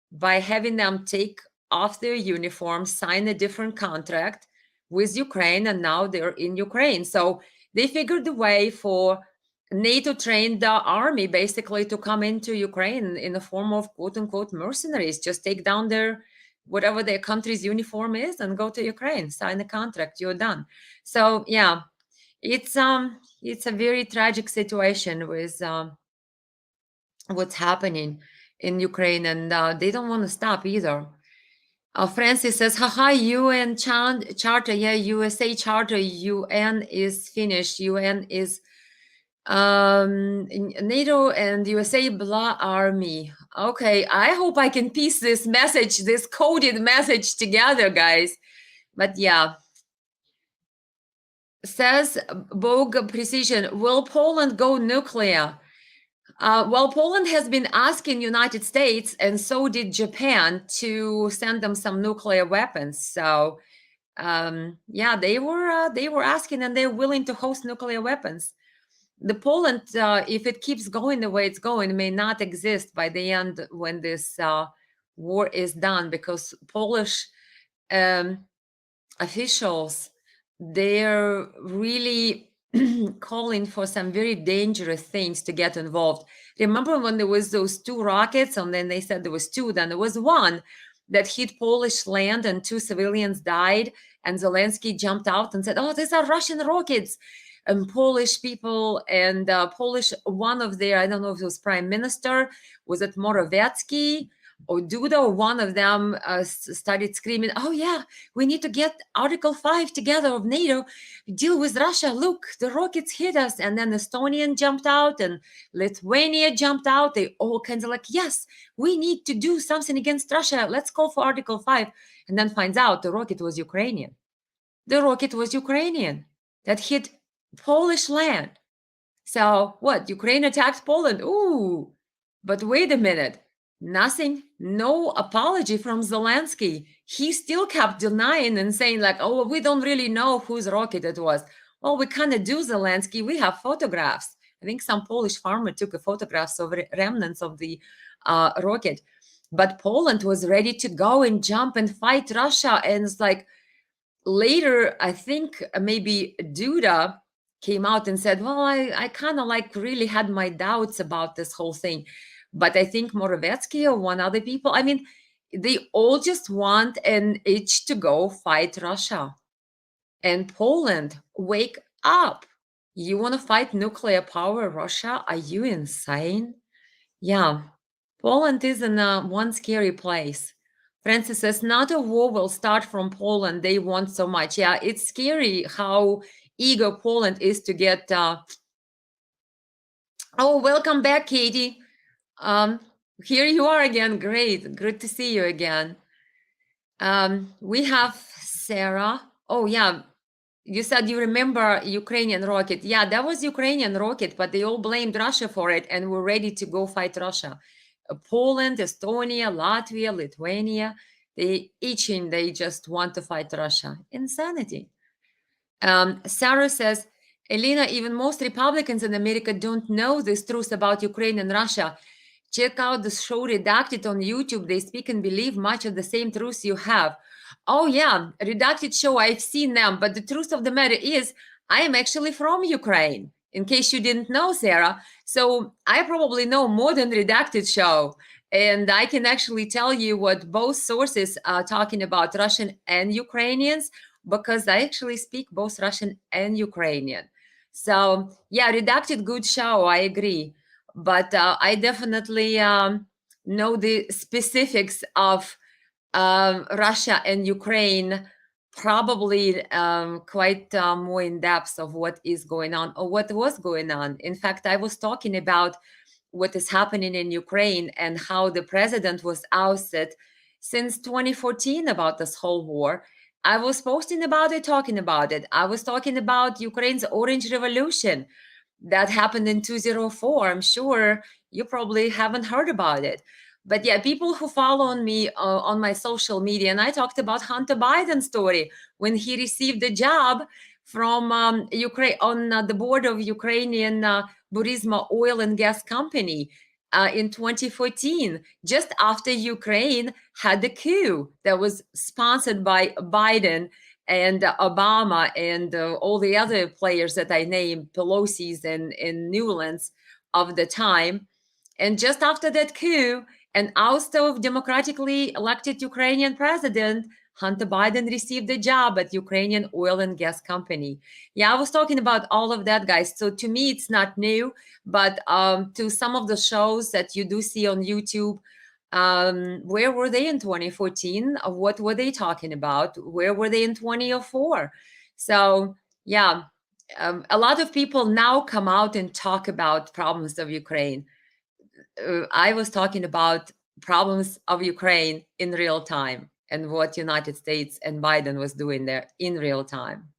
by having them take off their uniform, sign a different contract with Ukraine, and now they're in Ukraine. So they figured the way for NATO trained army basically to come into Ukraine in the form of quote unquote mercenaries, just take down whatever their country's uniform is and go to Ukraine, sign a contract, you're done. So yeah, it's a very tragic situation with what's happening in Ukraine, and they don't want to stop either. Francis says, haha, UN charter, yeah, USA charter, UN is finished, UN is NATO and USA blah army. Okay, I hope I can piece this message, this coded message together, guys. But yeah, says Vogue Precision, will Poland go nuclear? Well, Poland has been asking United States, and so did Japan, to send them some nuclear weapons. So, yeah, they were asking, and they're willing to host nuclear weapons. The Poland, if it keeps going the way it's going, may not exist by the end when this war is done, because Polish um, officials, they're really calling for some very dangerous things to get involved. Remember when there was those two rockets, and then they said there was two, then there was one that hit Polish land and two civilians died, and Zelensky jumped out and said, oh, these are Russian rockets. And Polish people and Polish, one of their, I don't know if it was prime minister, was it Morawiecki or Duda, or one of them started screaming, oh yeah, we need to get Article 5 together of NATO, deal with Russia. Look, the rockets hit us. And then Estonian jumped out and Lithuania jumped out. They all kinds of like, yes, we need to do something against Russia. Let's call for Article 5. And then finds out the rocket was Ukrainian. The rocket was Ukrainian that hit Polish land. So what? Ukraine attacked Poland. Ooh, but wait a minute. Nothing, no apology from Zelensky. He still kept denying and saying, like, oh, we don't really know whose rocket it was. Well, we kind of do, Zelensky. We have photographs. I think some Polish farmer took a photographs of remnants of the rocket. But Poland was ready to go and jump and fight Russia. And it's like, later, I think maybe Duda came out and said, well, I kind of like really had my doubts about this whole thing. But I think Morawiecki or one other people, I mean, they all just want an itch to go fight Russia. And Poland, wake up. You want to fight nuclear power Russia? Are you insane? Yeah, Poland is in one scary place. Francis says, not a war will start from Poland. They want so much. Yeah, it's scary how eager Poland is to get. Oh, welcome back, Katie. Um, Here you are again. Great. Good to see you again. We have Sarah. Oh, yeah. You said you remember Ukrainian rocket. Yeah, that was Ukrainian rocket, but they all blamed Russia for it and were ready to go fight Russia. Poland, Estonia, Latvia, Lithuania, they just want to fight Russia. Insanity. Sarah says, Elena, even most Republicans in America don't know this truth about Ukraine and Russia. Check out the show Redacted on YouTube. They speak and believe much of the same truth you have. Oh, yeah, Redacted show, I've seen them. But the truth of the matter is, I am actually from Ukraine, in case you didn't know, Sarah. So I probably know more than Redacted show. And I can actually tell you what both sources are talking about, Russian and Ukrainians, because I actually speak both Russian and Ukrainian. So, yeah, Redacted, good show, I agree. But I definitely know the specifics of Russia and Ukraine, probably quite more in depth of what is going on or what was going on. In fact, I was talking about what is happening in Ukraine and how the president was ousted since 2014 about this whole war. I was posting about it, talking about it. I was talking about Ukraine's Orange Revolution that happened in 2004. I'm sure you probably haven't heard about it. But yeah, people who follow me on my social media, and I talked about Hunter Biden's story when he received a job from Ukraine on the board of Ukrainian Burisma oil and gas company in 2014, just after Ukraine had the coup that was sponsored by Biden and Obama and all the other players that I named, Pelosi's and Newlands of the time. And just after that coup, an ouster of democratically elected Ukrainian president, Hunter Biden received a job at Ukrainian oil and gas company. Yeah, I was talking about all of that, guys. So to me, it's not new, but to some of the shows that you do see on YouTube, where were they in 2014? What were they talking about? Where were they in 2004? So yeah, a lot of people now come out and talk about problems of Ukraine. I was talking about problems of Ukraine in real time and what United States and Biden was doing there in real time.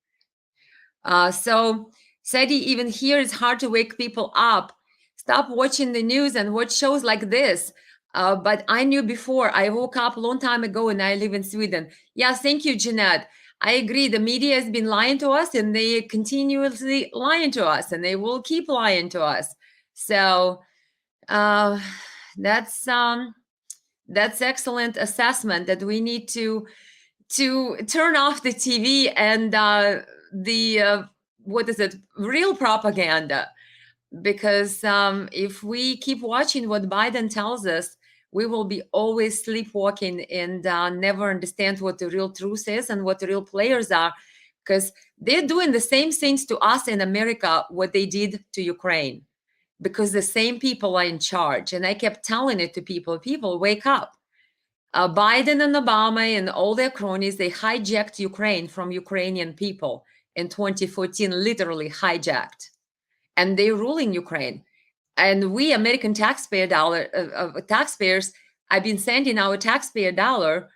So, Sadie, even here it's hard to wake people up. Stop watching the news and watch shows like this. But I knew before. I woke up a long time ago and I live in Sweden. Yeah, thank you, Jeanette. I agree. The media has been lying to us and they continuously lying to us and they will keep lying to us. So uh, that's excellent assessment that we need to turn off the TV and the what is it, real propaganda, because if we keep watching what Biden tells us, we will be always sleepwalking and never understand what the real truth is and what the real players are, because they're doing the same things to us in America what they did to Ukraine, because the same people are in charge. And I kept telling it to people, wake up. Biden and Obama and all their cronies, they hijacked Ukraine from Ukrainian people in 2014, literally hijacked. And they rule in Ukraine. And we American taxpayers, I've been sending our taxpayer dollar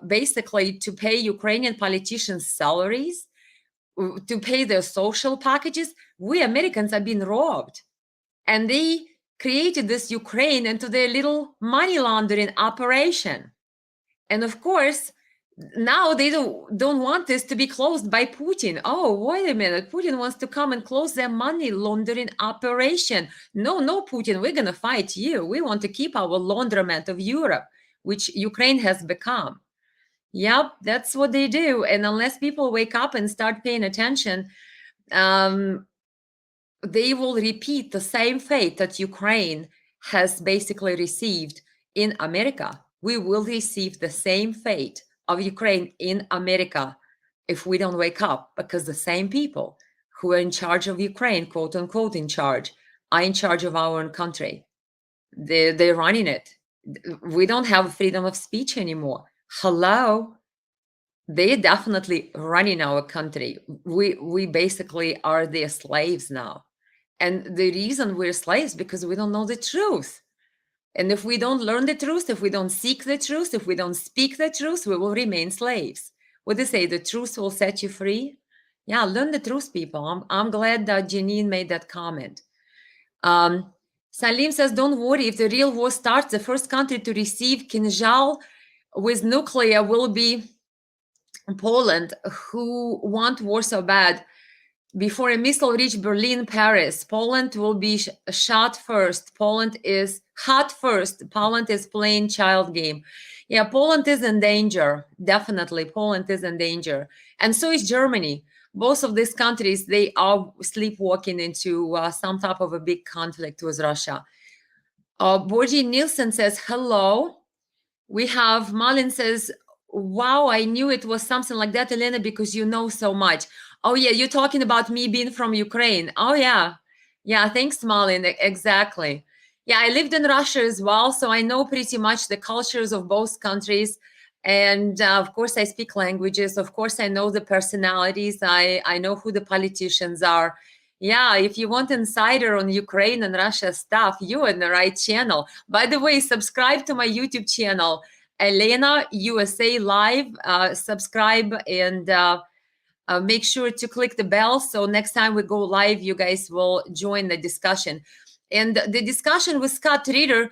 basically to pay Ukrainian politicians' salaries, to pay their social packages. We Americans are being robbed. And they created this Ukraine into their little money laundering operation. And of course, now they don't want this to be closed by Putin. Oh, wait a minute. Putin wants to come and close their money laundering operation. No, Putin, we're going to fight you. We want to keep our laundromat of Europe, which Ukraine has become. Yep, that's what they do. And unless people wake up and start paying attention, they will repeat the same fate that Ukraine has basically received in America. We will receive the same fate of Ukraine in America if we don't wake up, because the same people who are in charge of Ukraine, quote unquote, in charge, are in charge of our own country. They're running it. We don't have freedom of speech anymore. Hello? They're definitely running our country. We basically are their slaves now. And the reason we're slaves because we don't know the truth. And if we don't learn the truth, if we don't seek the truth, if we don't speak the truth, we will remain slaves. What they say, the truth will set you free. Yeah, learn the truth, people. I'm glad that Janine made that comment. Salim says, don't worry, if the real war starts, the first country to receive Kinjal with nuclear will be Poland, who want war so bad. Before a missile reach Berlin, Paris, Poland will be shot first. Poland is hot first. Poland is playing child game. Yeah, Poland is in danger. Definitely, Poland is in danger. And so is Germany. Both of these countries, they are sleepwalking into some type of a big conflict with Russia. Borji Nielsen says, hello. We have Malin says, wow, I knew it was something like that, Elena, because you know so much. Oh, yeah, you're talking about me being from Ukraine. Oh, yeah. Yeah, thanks, Malin. Exactly. Yeah, I lived in Russia as well, so I know pretty much the cultures of both countries. And of course, I speak languages. Of course, I know the personalities. I know who the politicians are. Yeah, if you want insider on Ukraine and Russia stuff, you're in the right channel. By the way, subscribe to my YouTube channel, Elena USA Live. Subscribe and make sure to click the bell. So next time we go live, you guys will join the discussion. And the discussion with Scott Reeder,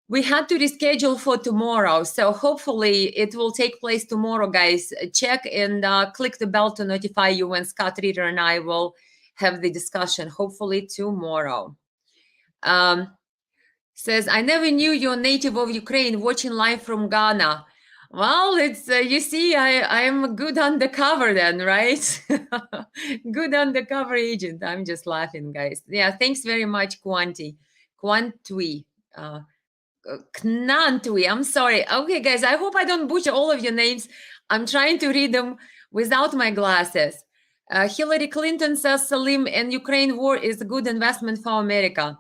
we had to reschedule for tomorrow. So hopefully it will take place tomorrow, guys. Check and click the bell to notify you when Scott Reeder and I will have the discussion, hopefully tomorrow. Says, I never knew you're native of Ukraine, watching live from Ghana. Well, it's, you see, I'm a good undercover then, right? Good undercover agent. I'm just laughing, guys. Yeah, thanks very much, Quantui. Knantui, I'm sorry. Okay, guys, I hope I don't butcher all of your names. I'm trying to read them without my glasses. Hillary Clinton says, Salim, and Ukraine war is a good investment for America.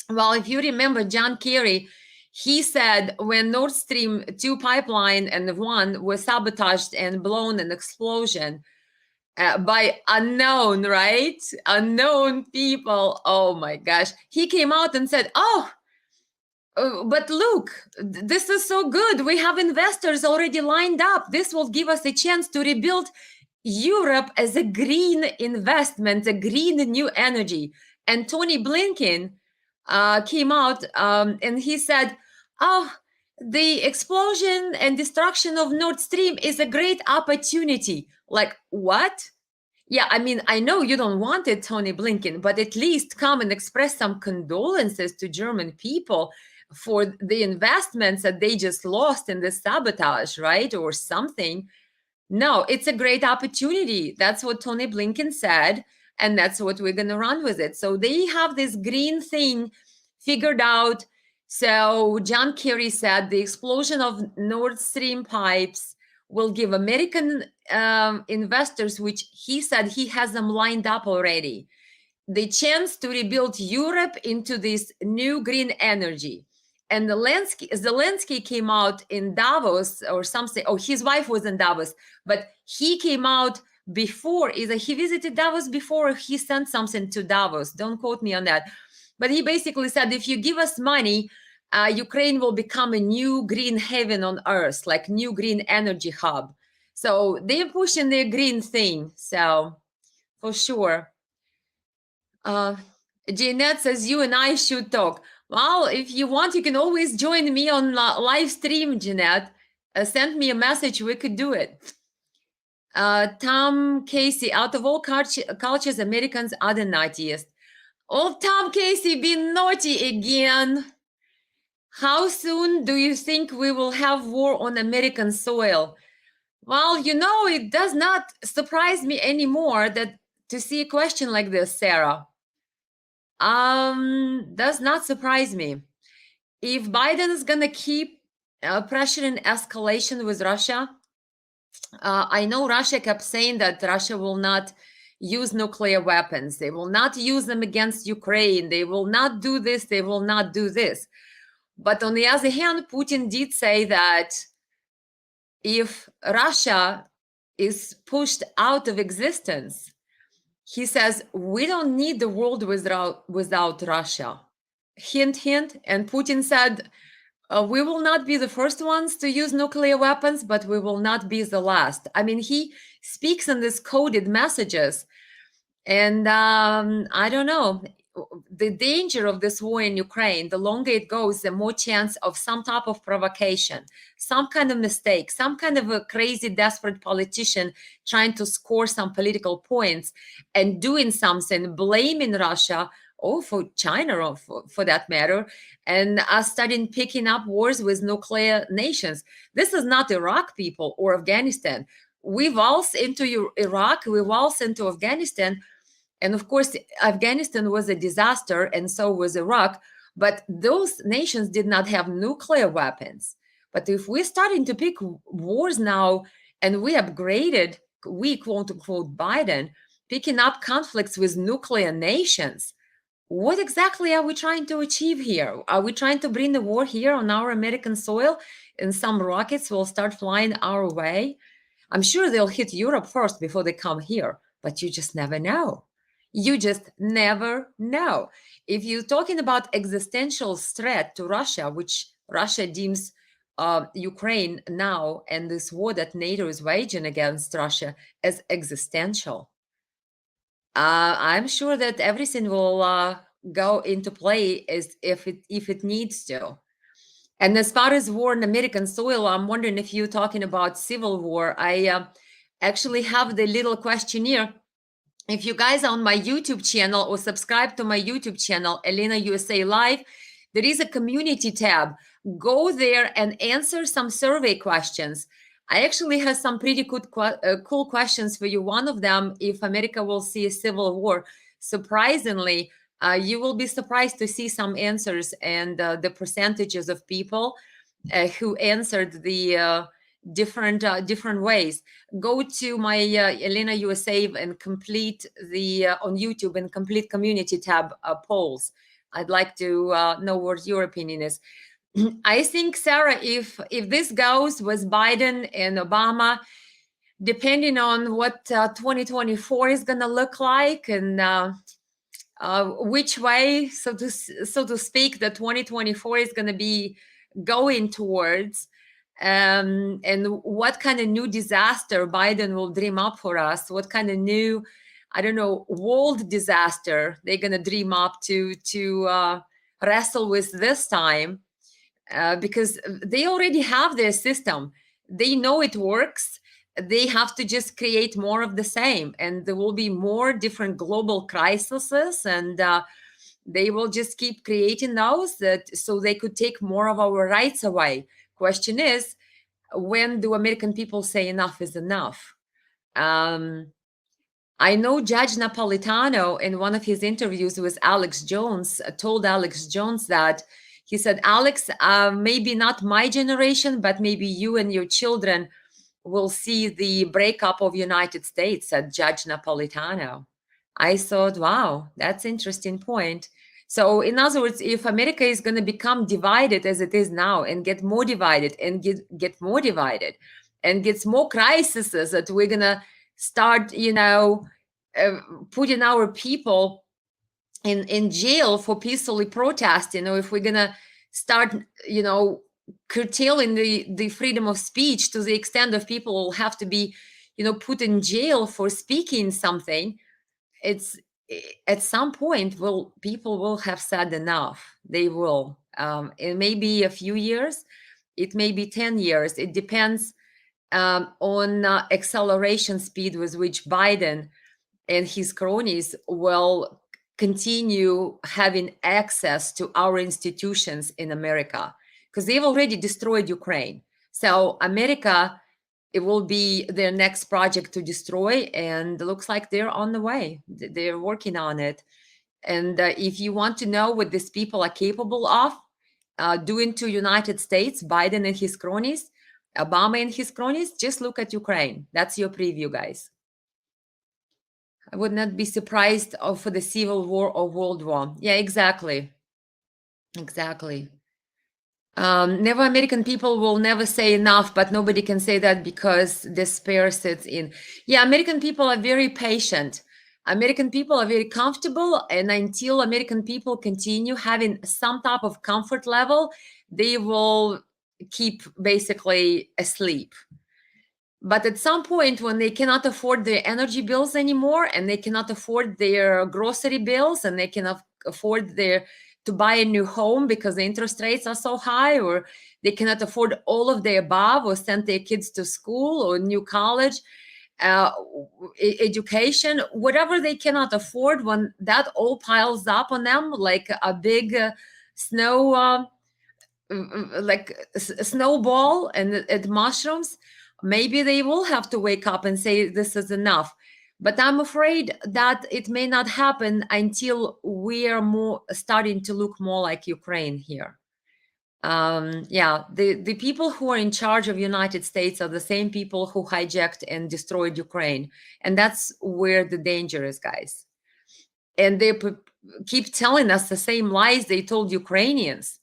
Well, if you remember John Kerry, he said when Nord Stream 2 pipeline and 1 was sabotaged and blown an explosion, by unknown, right? Unknown people. Oh my gosh. He came out and said, oh, but look, this is so good. We have investors already lined up. This will give us a chance to rebuild Europe as a green investment, a green new energy. And Tony Blinken came out and he said, oh, the explosion and destruction of Nord Stream is a great opportunity. Like, what? Yeah, I mean, I know you don't want it, Tony Blinken, but at least come and express some condolences to German people for the investments that they just lost in the sabotage, right? Or something. No, it's a great opportunity. That's what Tony Blinken said, and that's what we're going to run with it. So they have this green thing figured out. So John Kerry said the explosion of Nord Stream pipes will give American investors, which he said he has them lined up already, the chance to rebuild Europe into this new green energy. And Zelensky came out in Davos or something. Oh, his wife was in Davos, but he came out before. Either he visited Davos before or he sent something to Davos. Don't quote me on that. But he basically said, if you give us money, Ukraine will become a new green haven on earth, like new green energy hub. So they're pushing their green thing. So for sure. Jeanette says you and I should talk. Well, if you want, you can always join me on live stream, Jeanette. Send me a message. We could do it. Tom Casey, out of all cultures, Americans are the naughtiest. Oh, Tom Casey, be naughty again. How soon do you think we will have war on American soil? Well, you know, it does not surprise me anymore that to see a question like this, Sarah. Does not surprise me. If Biden is gonna keep pressuring escalation with Russia, I know Russia kept saying that Russia will not use nuclear weapons. They will not use them against Ukraine. They will not do this. They will not do this. But on the other hand, Putin did say that if Russia is pushed out of existence, he says, we don't need the world without Russia. Hint, hint. And Putin said, we will not be the first ones to use nuclear weapons, but we will not be the last. I mean, he speaks in these coded messages. And I don't know. The danger of this war in Ukraine, the longer it goes, the more chance of some type of provocation, some kind of mistake, some kind of a crazy, desperate politician trying to score some political points and doing something, blaming Russia or for China or for that matter, and us starting picking up wars with nuclear nations. This is not Iraq, people, or Afghanistan. We waltz into Iraq, we waltz into Afghanistan. And of course, Afghanistan was a disaster, and so was Iraq. But those nations did not have nuclear weapons. But if we're starting to pick wars now, and we upgraded, we quote unquote Biden, picking up conflicts with nuclear nations, what exactly are we trying to achieve here? Are we trying to bring the war here on our American soil, and some rockets will start flying our way? I'm sure they'll hit Europe first before they come here, but you just never know. You just never know. If you're talking about existential threat to Russia, which Russia deems Ukraine now and this war that NATO is waging against Russia as existential, I'm sure that everything will go into play as if it needs to. And as far as war on American soil, I'm wondering if you're talking about civil war. I actually have the little questionnaire. If you guys are on my YouTube channel or subscribe to my YouTube channel, Elena USA Live, there is a community tab. Go there and answer some survey questions. I actually have some pretty good, cool questions for you. One of them, if America will see a civil war, surprisingly, you will be surprised to see some answers and the percentages of people who answered the different ways. Go to my Elena USA and complete the on YouTube and complete community tab polls. I'd like to know what your opinion is. I think, Sarah, if this goes with Biden and Obama, depending on what 2024 is going to look like, and which way, so to speak, the 2024 is going to be going towards, and what kind of new disaster Biden will dream up for us, what kind of new, I don't know, world disaster they're going to dream up to wrestle with this time, because they already have their system. They know it works. They have to just create more of the same, and there will be more different global crises, and they will just keep creating those that so they could take more of our rights away. Question is, when do American people say enough is enough? Um, I know Judge Napolitano, in one of his interviews with Alex Jones, told Alex Jones that he said, Alex, maybe not my generation, but maybe you and your children will see the breakup of United States, said Judge Napolitano. I thought, wow, that's interesting point. So in other words, if America is going to become divided as it is now and get more divided and get more divided and gets more crises, that we're going to start, putting our people in jail for peacefully protesting, or if we're going to start, curtailing the freedom of speech to the extent of people will have to be, put in jail for speaking something, it's at some point people will have said enough. They will. It may be a few years, it may be 10 years. It depends on acceleration speed with which Biden and his cronies will continue having access to our institutions in America, because they've already destroyed Ukraine. So America, it will be their next project to destroy, and it looks like they're on the way. They're working on it. And if you want to know what these people are capable of doing to United States, Biden and his cronies, Obama and his cronies, just look at Ukraine. That's your preview, guys. I would not be surprised for the civil war or world war. Yeah, exactly. Exactly. Never American people will never say enough, but nobody can say that because despair sits in. Yeah, American people are very patient. American people are very comfortable, and until American people continue having some type of comfort level, they will keep basically asleep. But at some point, when they cannot afford their energy bills anymore, and they cannot afford their grocery bills, and they cannot afford to buy a new home because the interest rates are so high, or they cannot afford all of the above, or send their kids to school or new college, uh, education, whatever they cannot afford, when that all piles up on them like a big snow, like a snowball, and it mushrooms, maybe they will have to wake up and say this is enough. But I'm afraid that it may not happen until we are more starting to look more like Ukraine here. Yeah, the people who are in charge of United States are the same people who hijacked and destroyed Ukraine, and that's where the danger is, guys. And they keep telling us the same lies they told Ukrainians,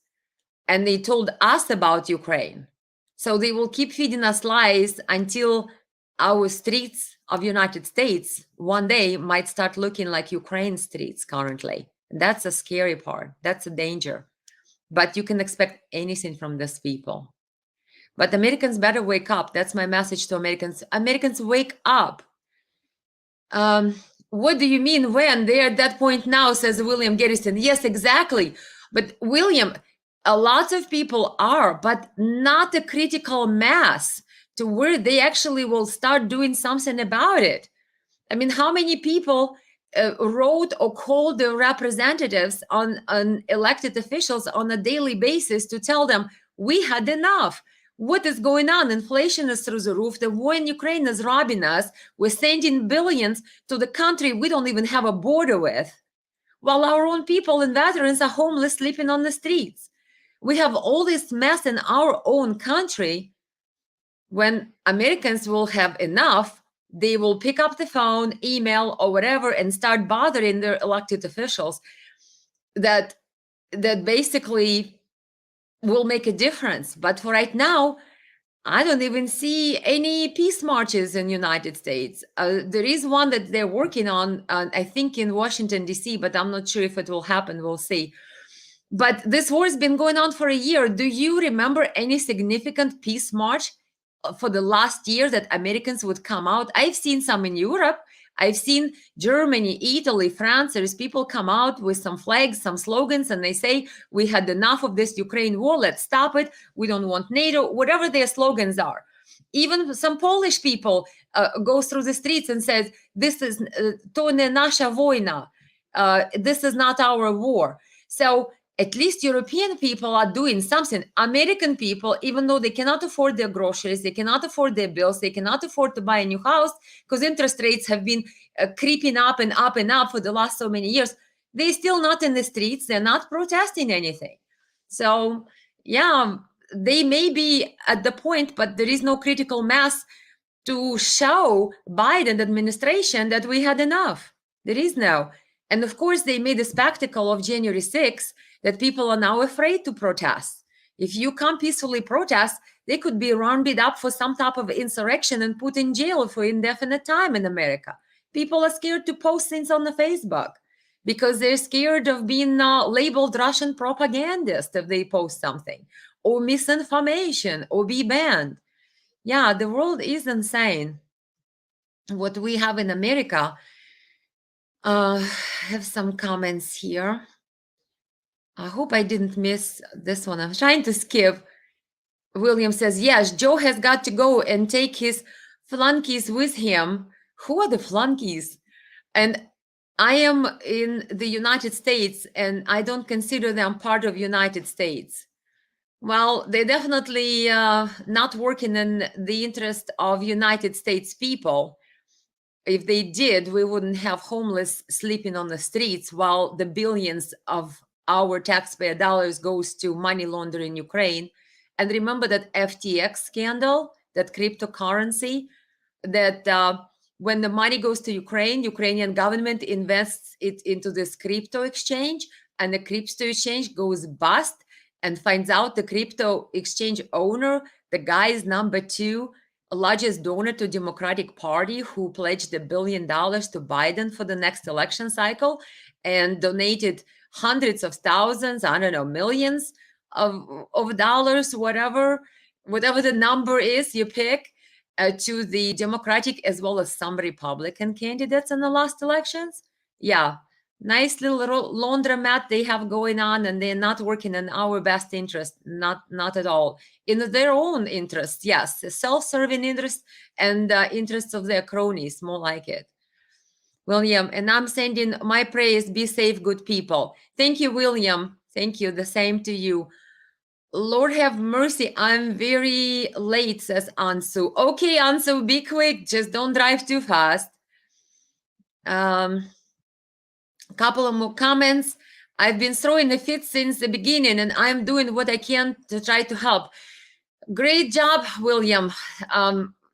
and they told us about Ukraine. So they will keep feeding us lies until our streets of United States one day might start looking like Ukraine streets currently. That's a scary part. That's a danger. But you can expect anything from these people. But Americans better wake up. That's my message to Americans. Americans, wake up. What do you mean when? They're at that point now, says William Garrison. Yes, exactly. But William, a lot of people are, but not a critical mass to where they actually will start doing something about it. I mean, how many people wrote or called the representatives on elected officials on a daily basis to tell them, we had enough. What is going on? Inflation is through the roof. The war in Ukraine is robbing us. We're sending billions to the country we don't even have a border with, while our own people and veterans are homeless, sleeping on the streets. We have all this mess in our own country. When Americans will have enough, they will pick up the phone, email, or whatever, and start bothering their elected officials that basically will make a difference. But for right now, I don't even see any peace marches in United States. There is one that they're working on, I think in Washington, D.C., but I'm not sure if it will happen. We'll see. But this war has been going on for a year. Do you remember any significant peace march for the last year that Americans would come out? I've seen some in Europe. I've seen Germany, Italy, France. There's people come out with some flags, some slogans, and they say, we had enough of this Ukraine war. Let's stop it. We don't want NATO, whatever their slogans are. Even some Polish people go through the streets and says, this is to nie nasza wojna. This is not our war. So at least European people are doing something. American people, even though they cannot afford their groceries, they cannot afford their bills, they cannot afford to buy a new house because interest rates have been creeping up and up and up for the last so many years, they're still not in the streets. They're not protesting anything. So, yeah, they may be at the point, but there is no critical mass to show Biden administration that we had enough. There is no. And of course, they made a spectacle of January 6th that people are now afraid to protest. If you come peacefully protest, they could be rounded up for some type of insurrection and put in jail for indefinite time in America. People are scared to post things on the Facebook because they're scared of being labeled Russian propagandist if they post something, or misinformation, or be banned. Yeah, the world is insane. What we have in America, I have some comments here. I hope I didn't miss this one. I'm trying to skip. William says, yes, Joe has got to go and take his flunkies with him. Who are the flunkies? And I am in the United States, and I don't consider them part of United States. Well, they're definitely not working in the interest of United States people. If they did, we wouldn't have homeless sleeping on the streets while the billions of our taxpayer dollars goes to money laundering Ukraine. And remember that FTX scandal, that cryptocurrency, that when the money goes to Ukraine, Ukrainian government invests it into this crypto exchange, and the crypto exchange goes bust and finds out the crypto exchange owner, the guy is number 2 largest donor to Democratic Party, who pledged $1 billion to Biden for the next election cycle and donated hundreds of thousands, I don't know, millions of dollars, whatever the number is you pick, to the Democratic as well as some Republican candidates in the last elections. Yeah, nice little laundromat they have going on, and they're not working in our best interest, not at all. In their own interest, yes, self-serving interest and interests of their cronies, more like it. William, and I'm sending my praise. Be safe, good people. Thank you, William. Thank you. The same to you. Lord have mercy, I'm very late, says Ansu. Okay, Ansu, be quick. Just don't drive too fast. A couple of more comments. I've been throwing a fit since the beginning, and I'm doing what I can to try to help. Great job, William.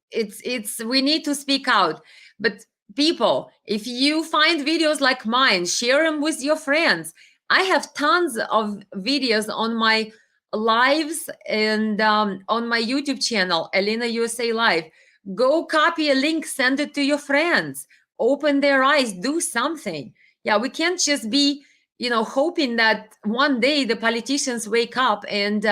It's we need to speak out. But people, if you find videos like mine, share them with your friends. I have tons of videos on my lives and on my YouTube channel, Elena USA Live. Go copy a link, send it to your friends. Open their eyes, do something. Yeah, we can't just be, hoping that one day the politicians wake up and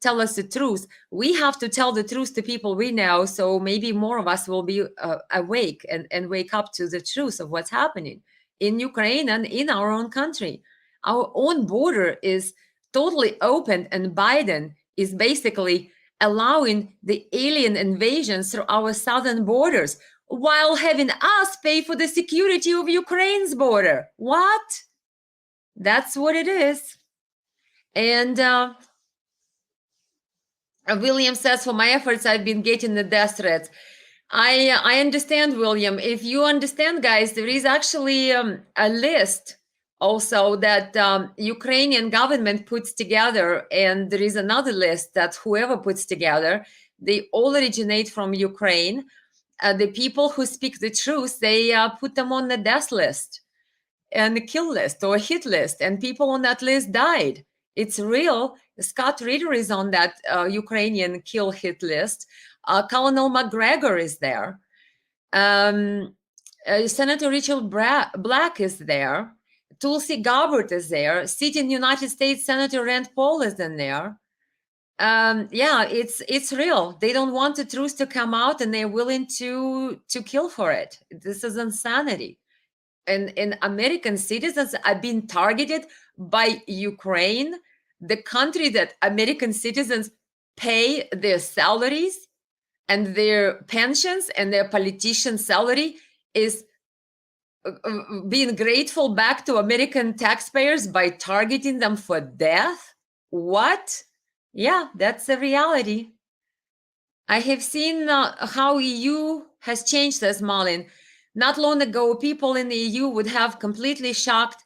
tell us the truth. We have to tell the truth to people we know, so maybe more of us will be awake and wake up to the truth of what's happening in Ukraine and in our own country. Our own border is totally open, and Biden is basically allowing the alien invasions through our southern borders while having us pay for the security of Ukraine's border. What? That's what it is. And William says, for my efforts, I've been getting the death threats. I understand, William. If you understand, guys, there is actually a list also that Ukrainian government puts together, and there is another list that whoever puts together, they all originate from Ukraine. The people who speak the truth, they put them on the death list and the kill list or hit list, and people on that list died. It's real. Scott Ritter is on that Ukrainian kill hit list. Colonel McGregor is there. Senator Richard Black is there. Tulsi Gabbard is there. Sitting United States Senator Rand Paul is in there. Yeah, it's real. They don't want the truth to come out, and they're willing to kill for it. This is insanity. And American citizens are being targeted by Ukraine, the country that American citizens pay their salaries and their pensions, and their politician salary is being grateful back to American taxpayers by targeting them for death. What? Yeah, that's the reality. I have seen how EU has changed, as Malin. Not long ago, people in the EU would have been completely shocked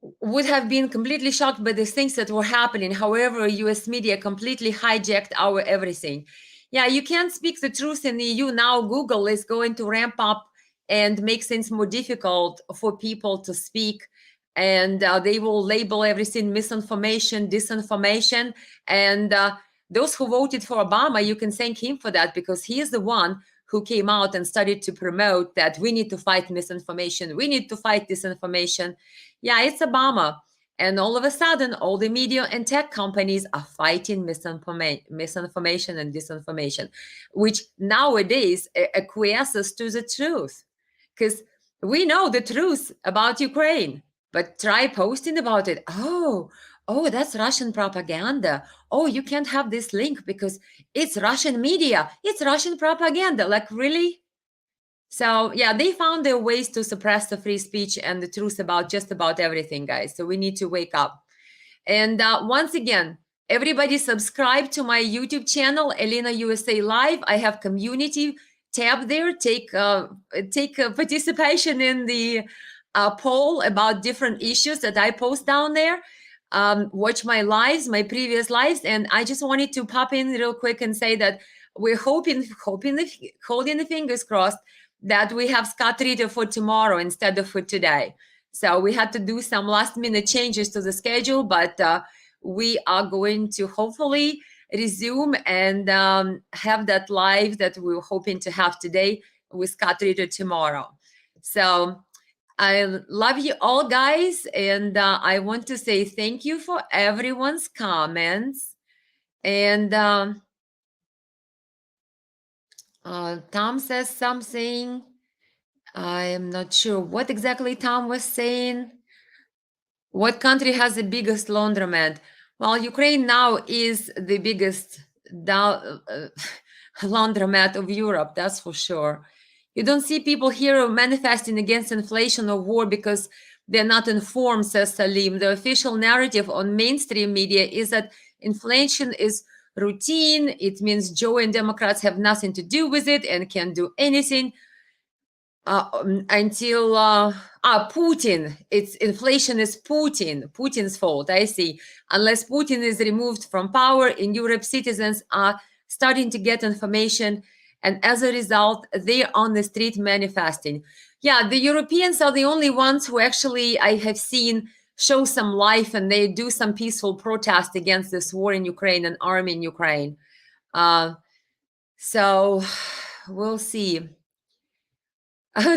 by the things that were happening. However, US media completely hijacked our everything. Yeah, you can't speak the truth in the EU now. Google is going to ramp up and make things more difficult for people to speak. And they will label everything misinformation, disinformation. And those who voted for Obama, you can thank him for that, because he is the one who came out and started to promote that we need to fight misinformation. We need to fight disinformation. Yeah, it's Obama. And all of a sudden, all the media and tech companies are fighting misinformation and disinformation, which nowadays acquiesces to the truth. Because we know the truth about Ukraine, but try posting about it. Oh, that's Russian propaganda. Oh, you can't have this link because it's Russian media. It's Russian propaganda. Like, really? So yeah, they found their ways to suppress the free speech and the truth about just about everything, guys. So we need to wake up. And once again, everybody subscribe to my YouTube channel, Elena USA Live. I have community tab there. Take participation in the poll about different issues that I post down there. Watch my lives, my previous lives, and I just wanted to pop in real quick and say that we're holding the fingers crossed that we have Scott Ritter for tomorrow instead of for today. So we had to do some last minute changes to the schedule, but we are going to hopefully resume and have that live that we were hoping to have today with Scott Ritter tomorrow. So I love you all, guys. And I want to say thank you for everyone's comments. And Tom says something. I am not sure what exactly Tom was saying. What country has the biggest laundromat? Well, Ukraine now is the biggest laundromat of Europe, that's for sure. You don't see people here manifesting against inflation or war because they're not informed, says Salim. The official narrative on mainstream media is that inflation is routine. It means Joe and Democrats have nothing to do with it and can do anything until Putin. It's inflation is Putin's fault. I see. Unless Putin is removed from power in Europe, citizens are starting to get information, and as a result, they're on the street manifesting. Yeah, the Europeans are the only ones who actually I have seen show some life, and they do some peaceful protest against this war in Ukraine and army in Ukraine. So we'll see.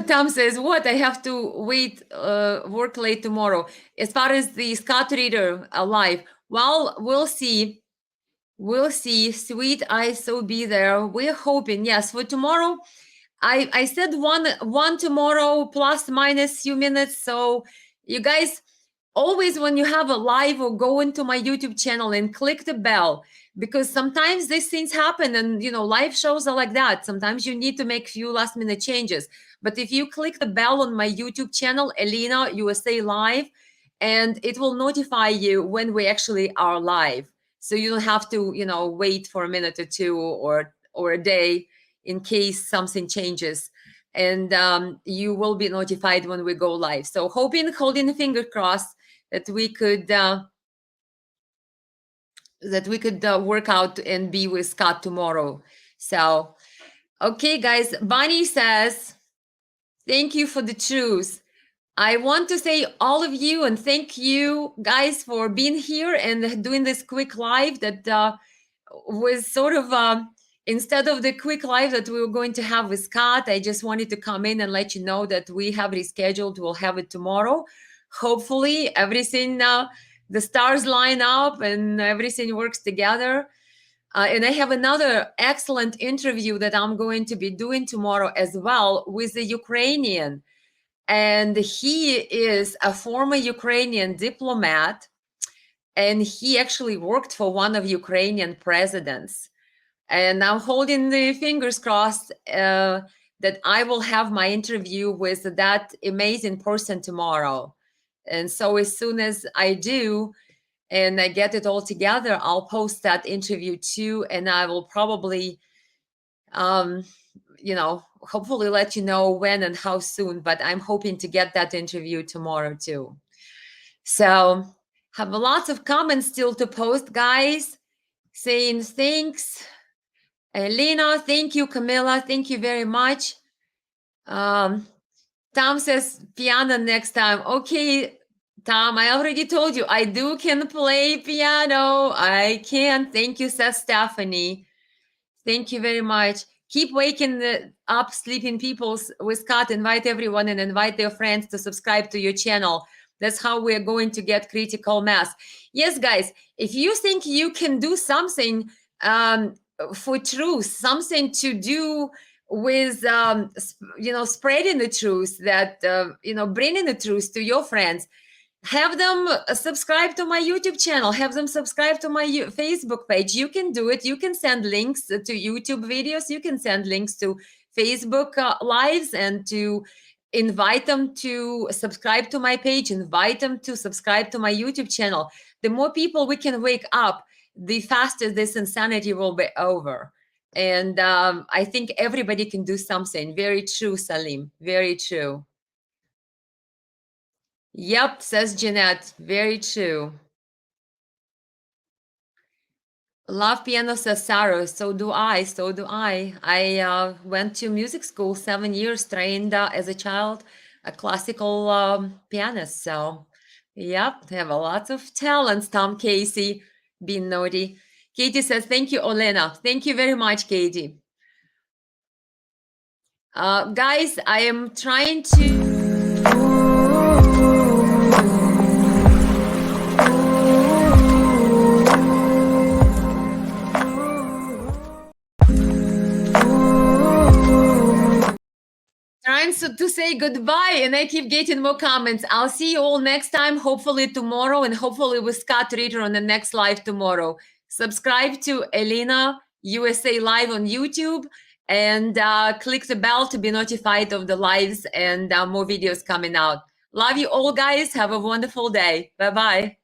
Tom says, what? I have to wait, work late tomorrow. As far as the Scott Ritter alive, well, we'll see. We'll see. Sweet eyes, so be there. We're hoping, yes, for tomorrow. I said one tomorrow plus minus few minutes. So you guys, always when you have a live, or go into my YouTube channel and click the bell, because sometimes these things happen, and live shows are like that. Sometimes you need to make few last minute changes. But if you click the bell on my YouTube channel, Elena USA Live, and it will notify you when we actually are live. So you don't have to, wait for a minute or two or a day in case something changes. And you will be notified when we go live. So holding the finger crossed that we could work out and be with Scott tomorrow. So, okay, guys. Bonnie says, thank you for the truth. I want to say all of you and thank you guys for being here and doing this quick live that was sort of instead of the quick live that we were going to have with Scott, I just wanted to come in and let you know that we have rescheduled. We'll have it tomorrow. Hopefully, everything, the stars line up and everything works together. And I have another excellent interview that I'm going to be doing tomorrow as well with the Ukrainian. And he is a former Ukrainian diplomat, and he actually worked for one of Ukrainian presidents. And I'm holding the fingers crossed that I will have my interview with that amazing person tomorrow. And so as soon as I do and I get it all together, I'll post that interview too, and I will probably hopefully let you know when and how soon, but I'm hoping to get that interview tomorrow too. So have lots of comments still to post, guys, saying thanks. Elena, thank you. Camilla, thank you very much. Tom says piano next time. Okay, Tom, I already told you I can play piano. I can. Thank you, says Stephanie. Thank you very much. Keep waking up sleeping people with Scott. Invite everyone and invite their friends to subscribe to your channel. That's how we're going to get critical mass. Yes, guys, if you think you can do something for truth, something to do with, spreading the truth, that, bringing the truth to your friends, have them subscribe to my YouTube channel, have them subscribe to my Facebook page. You can do it. You can send links to YouTube videos. You can send links to Facebook lives and to invite them to subscribe to my page, invite them to subscribe to my YouTube channel. The more people we can wake up, the faster this insanity will be over. And I think everybody can do something. Very true, Salim. Very true. Yep, says Jeanette. Very true. Love piano, says Sarah. So do I. So do I. I went to music school 7 years, trained as a child, a classical pianist. So, yep, have a lot of talents. Tom Casey, being naughty. Katie says, thank you, Olena. Thank you very much, Katie. Guys, I am trying to... trying to say goodbye, and I keep getting more comments. I'll see you all next time, hopefully tomorrow, and hopefully with Scott Ritter on the next live tomorrow. Subscribe to Elena USA Live on YouTube and click the bell to be notified of the lives and more videos coming out. Love you all, guys. Have a wonderful day. Bye-bye.